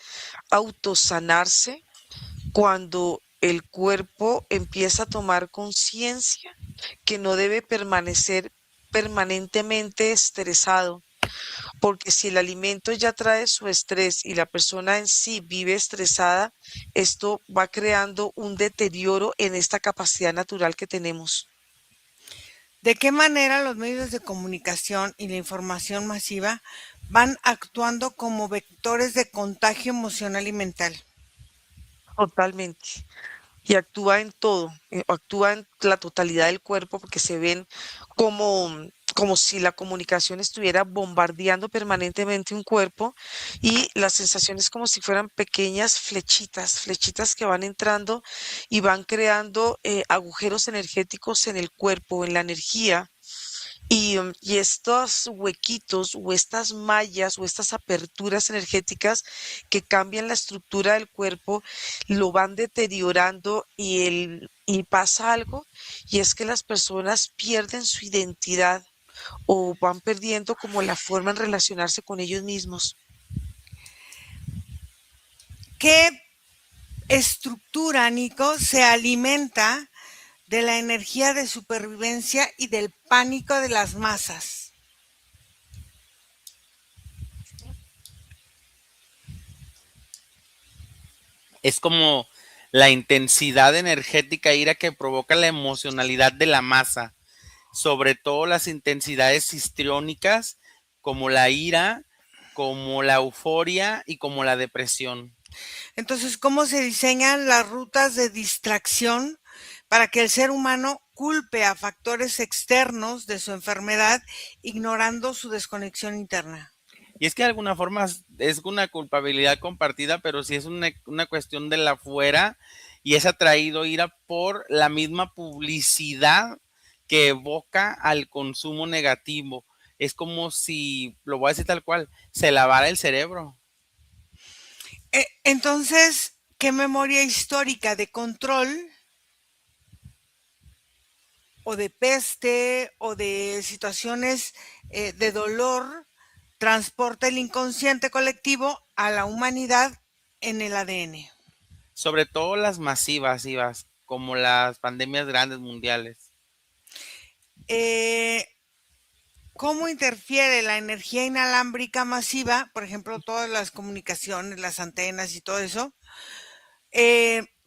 autosanarse cuando el cuerpo empieza a tomar conciencia que no debe permanecer permanentemente estresado, porque si el alimento ya trae su estrés y la persona en sí vive estresada, esto va creando un deterioro en esta capacidad natural que tenemos. ¿De qué manera los medios de comunicación y la información masiva van actuando como vectores de contagio emocional y mental? Totalmente. Y actúa en todo, actúa en la totalidad del cuerpo porque se ven como, como si la comunicación estuviera bombardeando permanentemente un cuerpo y las sensaciones como si fueran pequeñas flechitas, flechitas que van entrando y van creando agujeros energéticos en el cuerpo, en la energía. Y estos huequitos o estas mallas o estas aperturas energéticas que cambian la estructura del cuerpo lo van deteriorando y pasa algo y es que las personas pierden su identidad o van perdiendo como la forma en relacionarse con ellos mismos. ¿Qué estructura, Nico, se alimenta de la energía de supervivencia y del pánico de las masas? Es como la intensidad energética ira que provoca la emocionalidad de la masa, sobre todo las intensidades histriónicas como la ira, como la euforia y como la depresión. Entonces, ¿cómo se diseñan las rutas de distracción para que el ser humano culpe a factores externos de su enfermedad, ignorando su desconexión interna? Y es que de alguna forma es una culpabilidad compartida, pero sí es una cuestión de la afuera y es atraído ira por la misma publicidad que evoca al consumo negativo. Es como si, lo voy a decir tal cual, se lavara el cerebro. Entonces, ¿qué memoria histórica de control o de peste o de situaciones de dolor transporta el inconsciente colectivo a la humanidad en el ADN? Sobre todo las masivas, Ivas, como las pandemias grandes mundiales. Eh, ¿Cómo interfiere la energía inalámbrica masiva, por ejemplo, todas las comunicaciones, las antenas y todo eso,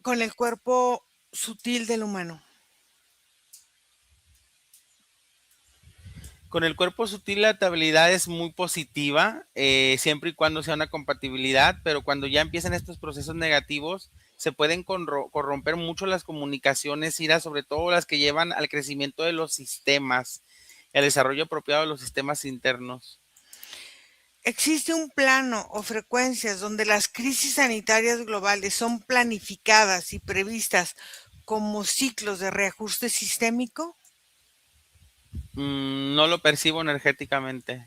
con el cuerpo sutil del humano? Con el cuerpo sutil la estabilidad es muy positiva, siempre y cuando sea una compatibilidad, pero cuando ya empiezan estos procesos negativos, se pueden corromper mucho las comunicaciones, Ira, sobre todo las que llevan al crecimiento de los sistemas, y al desarrollo apropiado de los sistemas internos. ¿Existe un plano o frecuencias donde las crisis sanitarias globales son planificadas y previstas como ciclos de reajuste sistémico? No lo percibo energéticamente.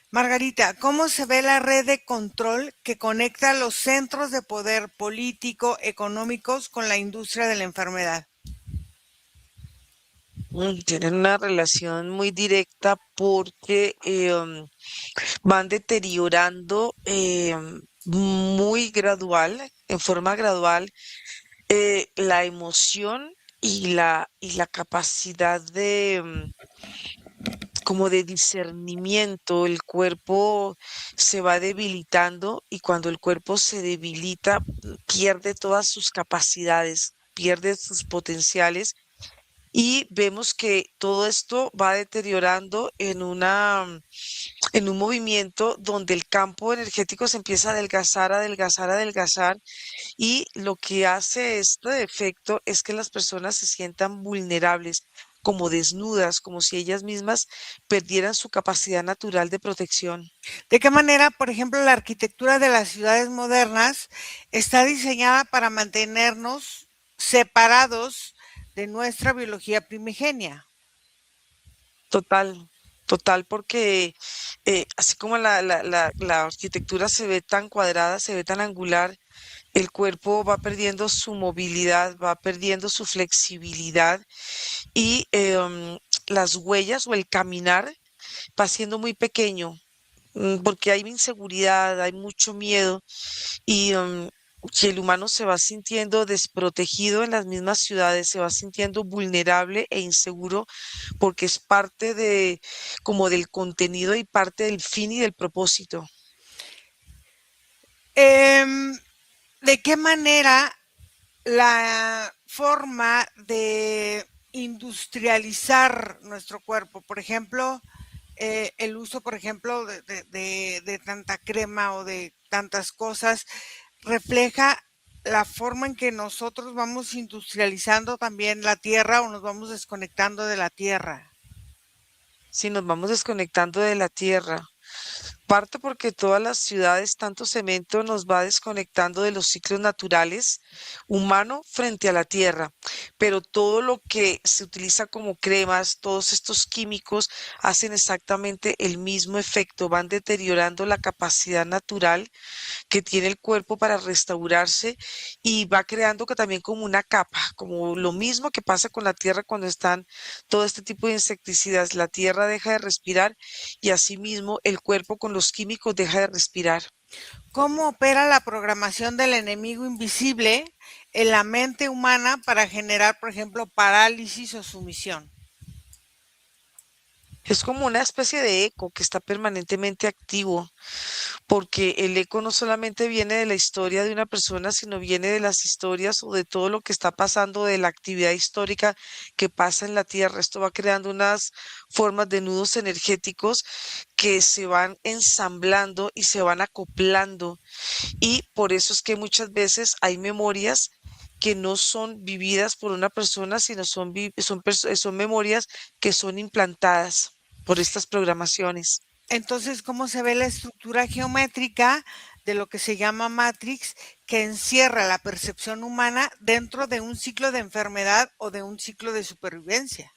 Margarita, ¿cómo se ve la red de control que conecta los centros de poder político, económicos con la industria de la enfermedad? Tienen una relación muy directa porque van deteriorando muy gradual, en forma gradual, la emoción y la capacidad como de discernimiento. El cuerpo se va debilitando y cuando el cuerpo se debilita, pierde todas sus capacidades, pierde sus potenciales y vemos que todo esto va deteriorando en un movimiento donde el campo energético se empieza a adelgazar, adelgazar, adelgazar y lo que hace este efecto es que las personas se sientan vulnerables, como desnudas, como si ellas mismas perdieran su capacidad natural de protección. ¿De qué manera, por ejemplo, la arquitectura de las ciudades modernas está diseñada para mantenernos separados de nuestra biología primigenia? Total, total, porque así como la arquitectura se ve tan cuadrada, se ve tan angular, el cuerpo va perdiendo su movilidad, va perdiendo su flexibilidad y las huellas o el caminar va siendo muy pequeño, porque hay inseguridad, hay mucho miedo y que el humano se va sintiendo desprotegido en las mismas ciudades, se va sintiendo vulnerable e inseguro porque es parte de como del contenido y parte del fin y del propósito. Em, ¿De qué manera la forma de industrializar nuestro cuerpo, por ejemplo, el uso, por ejemplo, de tanta crema o de tantas cosas, refleja la forma en que nosotros vamos industrializando también la tierra o nos vamos desconectando de la tierra? Si nos vamos desconectando de la tierra, parte porque todas las ciudades, tanto cemento, nos va desconectando de los ciclos naturales humano frente a la tierra. Pero todo lo que se utiliza como cremas, todos estos químicos hacen exactamente el mismo efecto, van deteriorando la capacidad natural que tiene el cuerpo para restaurarse y va creando que también como una capa, como lo mismo que pasa con la tierra cuando están todo este tipo de insecticidas. La tierra deja de respirar y asimismo el cuerpo con los químicos deja de respirar. ¿Cómo opera la programación del enemigo invisible en la mente humana para generar, por ejemplo, parálisis o sumisión? Es como una especie de eco que está permanentemente activo, porque el eco no solamente viene de la historia de una persona, sino viene de las historias o de todo lo que está pasando, de la actividad histórica que pasa en la Tierra. Esto va creando unas formas de nudos energéticos que se van ensamblando y se van acoplando. Y por eso es que muchas veces hay memorias que no son vividas por una persona, sino son memorias que son implantadas por estas programaciones. Entonces, ¿cómo se ve la estructura geométrica de lo que se llama Matrix que encierra la percepción humana dentro de un ciclo de enfermedad o de un ciclo de supervivencia?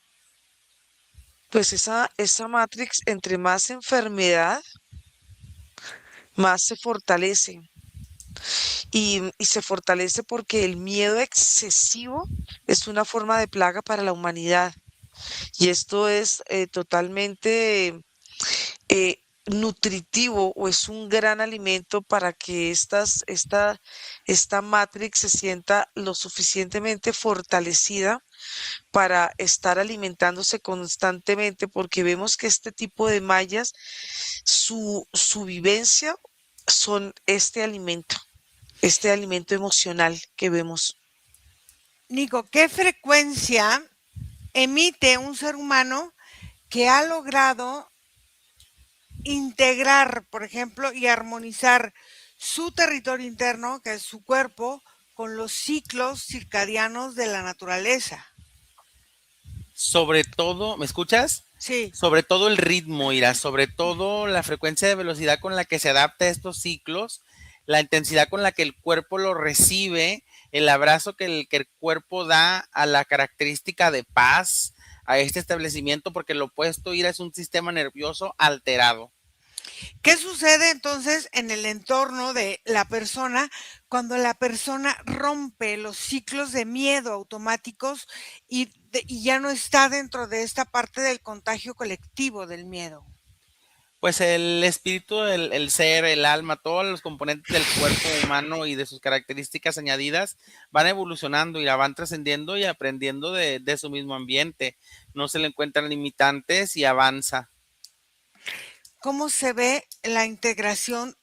Pues esa Matrix, entre más enfermedad, más se fortalece. Y se fortalece porque el miedo excesivo es una forma de plaga para la humanidad. Y esto es totalmente nutritivo o es un gran alimento para que esta Matrix se sienta lo suficientemente fortalecida para estar alimentándose constantemente, porque vemos que este tipo de mallas, su vivencia son este alimento emocional que vemos. Nico, ¿qué frecuencia emite un ser humano que ha logrado integrar, por ejemplo, y armonizar su territorio interno, que es su cuerpo, con los ciclos circadianos de la naturaleza? Sobre todo, ¿me escuchas? Sí. Sobre todo el ritmo, Ira, sobre todo la frecuencia de velocidad con la que se adapta a estos ciclos, la intensidad con la que el cuerpo lo recibe, el abrazo que el cuerpo da a la característica de paz, a este establecimiento, porque lo opuesto, Ira, es un sistema nervioso alterado. ¿Qué sucede entonces en el entorno de la persona cuando la persona rompe los ciclos de miedo automáticos y ya no está dentro de esta parte del contagio colectivo del miedo? Pues el espíritu, el ser, el alma, todos los componentes del cuerpo humano y de sus características añadidas van evolucionando y la van trascendiendo y aprendiendo de su mismo ambiente. No se le encuentran limitantes y avanza. ¿Cómo se ve la integración,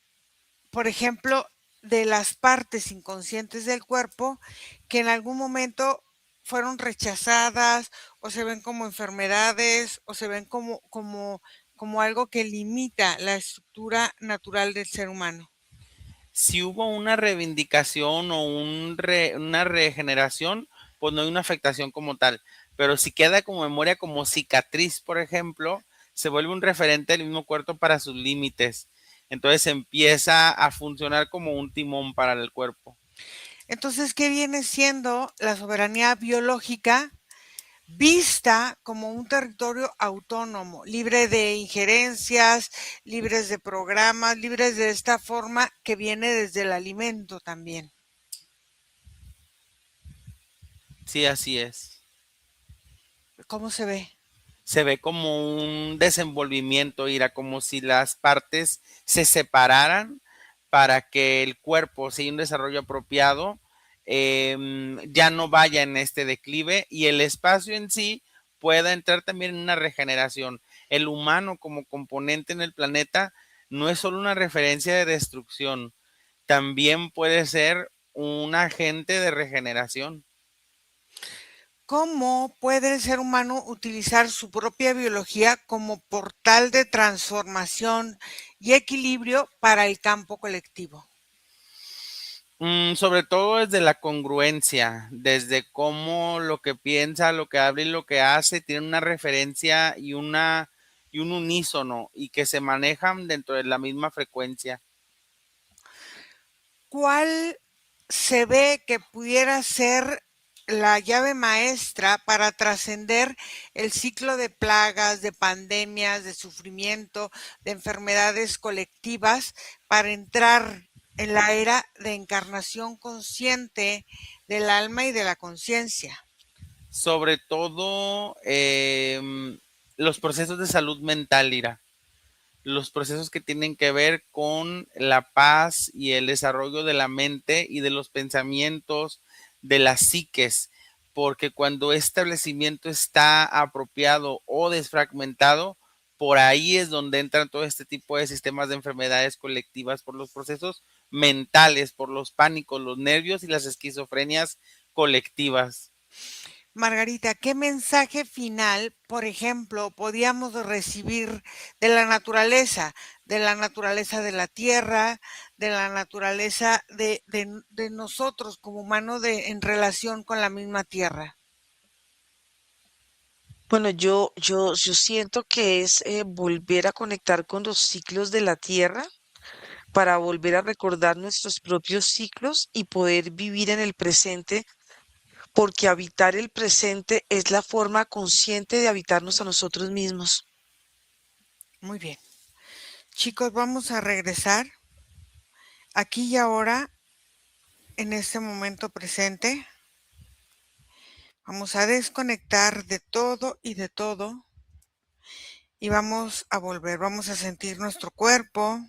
por ejemplo, de las partes inconscientes del cuerpo que en algún momento fueron rechazadas o se ven como enfermedades o se ven como algo que limita la estructura natural del ser humano? Si hubo una reivindicación o una regeneración, pues no hay una afectación como tal. Pero si queda como memoria, como cicatriz, por ejemplo, se vuelve un referente del mismo cuerpo para sus límites. Entonces empieza a funcionar como un timón para el cuerpo. Entonces, ¿qué viene siendo la soberanía biológica vista como un territorio autónomo, libre de injerencias, libres de programas, libres de esta forma que viene desde el alimento también? Sí, así es. ¿Cómo se ve? Se ve como un desenvolvimiento, Ira, como si las partes se separaran para que el cuerpo siga un desarrollo apropiado, ya no vaya en este declive y el espacio en sí pueda entrar también en una regeneración. El humano como componente en el planeta no es solo una referencia de destrucción, también puede ser un agente de regeneración. ¿Cómo puede el ser humano utilizar su propia biología como portal de transformación y equilibrio para el campo colectivo? Sobre todo desde la congruencia, desde cómo lo que piensa, lo que habla y lo que hace tiene una referencia y un unísono y que se manejan dentro de la misma frecuencia. ¿Cuál se ve que pudiera ser la llave maestra para trascender el ciclo de plagas, de pandemias, de sufrimiento, de enfermedades colectivas, para entrar en la era de encarnación consciente del alma y de la conciencia? Sobre todo los procesos de salud mental, Ira, los procesos que tienen que ver con la paz y el desarrollo de la mente y de los pensamientos, de las psiques, porque cuando este establecimiento está apropiado o desfragmentado, por ahí es donde entran todo este tipo de sistemas de enfermedades colectivas por los procesos mentales, por los pánicos, los nervios y las esquizofrenias colectivas. Margarita, ¿qué mensaje final, por ejemplo, podíamos recibir de la naturaleza, de la naturaleza de la tierra, de la naturaleza de nosotros como humanos en relación con la misma tierra? Bueno, yo siento que es volver a conectar con los ciclos de la tierra para volver a recordar nuestros propios ciclos y poder vivir en el presente, porque habitar el presente es la forma consciente de habitarnos a nosotros mismos. Muy bien. Chicos, vamos a regresar aquí y ahora, en este momento presente. Vamos a desconectar de todo y de todo y vamos a volver, vamos a sentir nuestro cuerpo.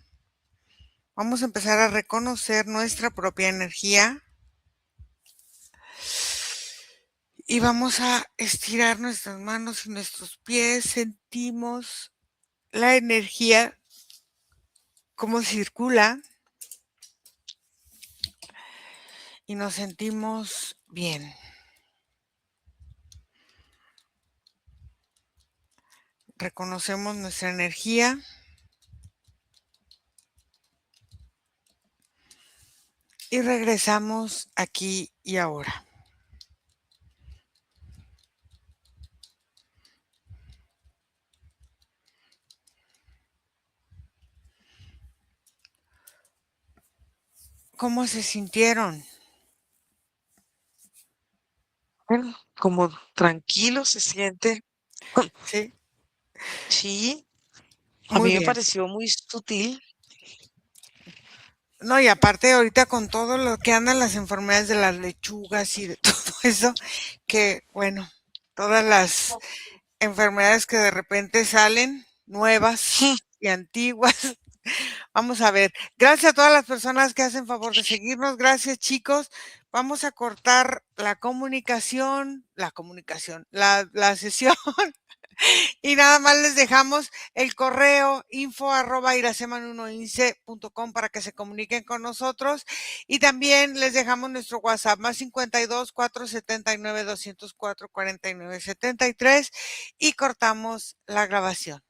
Vamos a empezar a reconocer nuestra propia energía y vamos a estirar nuestras manos y nuestros pies. Sentimos la energía, cómo circula y nos sentimos bien. Reconocemos nuestra energía y regresamos aquí y ahora. ¿Cómo se sintieron? Bueno, como tranquilo se siente. ¿Sí? Sí, A Muy mí me bien. pareció muy sutil. No, y aparte ahorita con todo lo que andan las enfermedades de las lechugas y de todo eso, que bueno, todas las enfermedades que de repente salen, nuevas y antiguas. Vamos a ver. Gracias a todas las personas que hacen favor de seguirnos. Gracias, chicos. Vamos a cortar la sesión. Y nada más les dejamos el correo info@iraceman1ince.com para que se comuniquen con nosotros. Y también les dejamos nuestro WhatsApp más 52 479 204 49 73 y cortamos la grabación.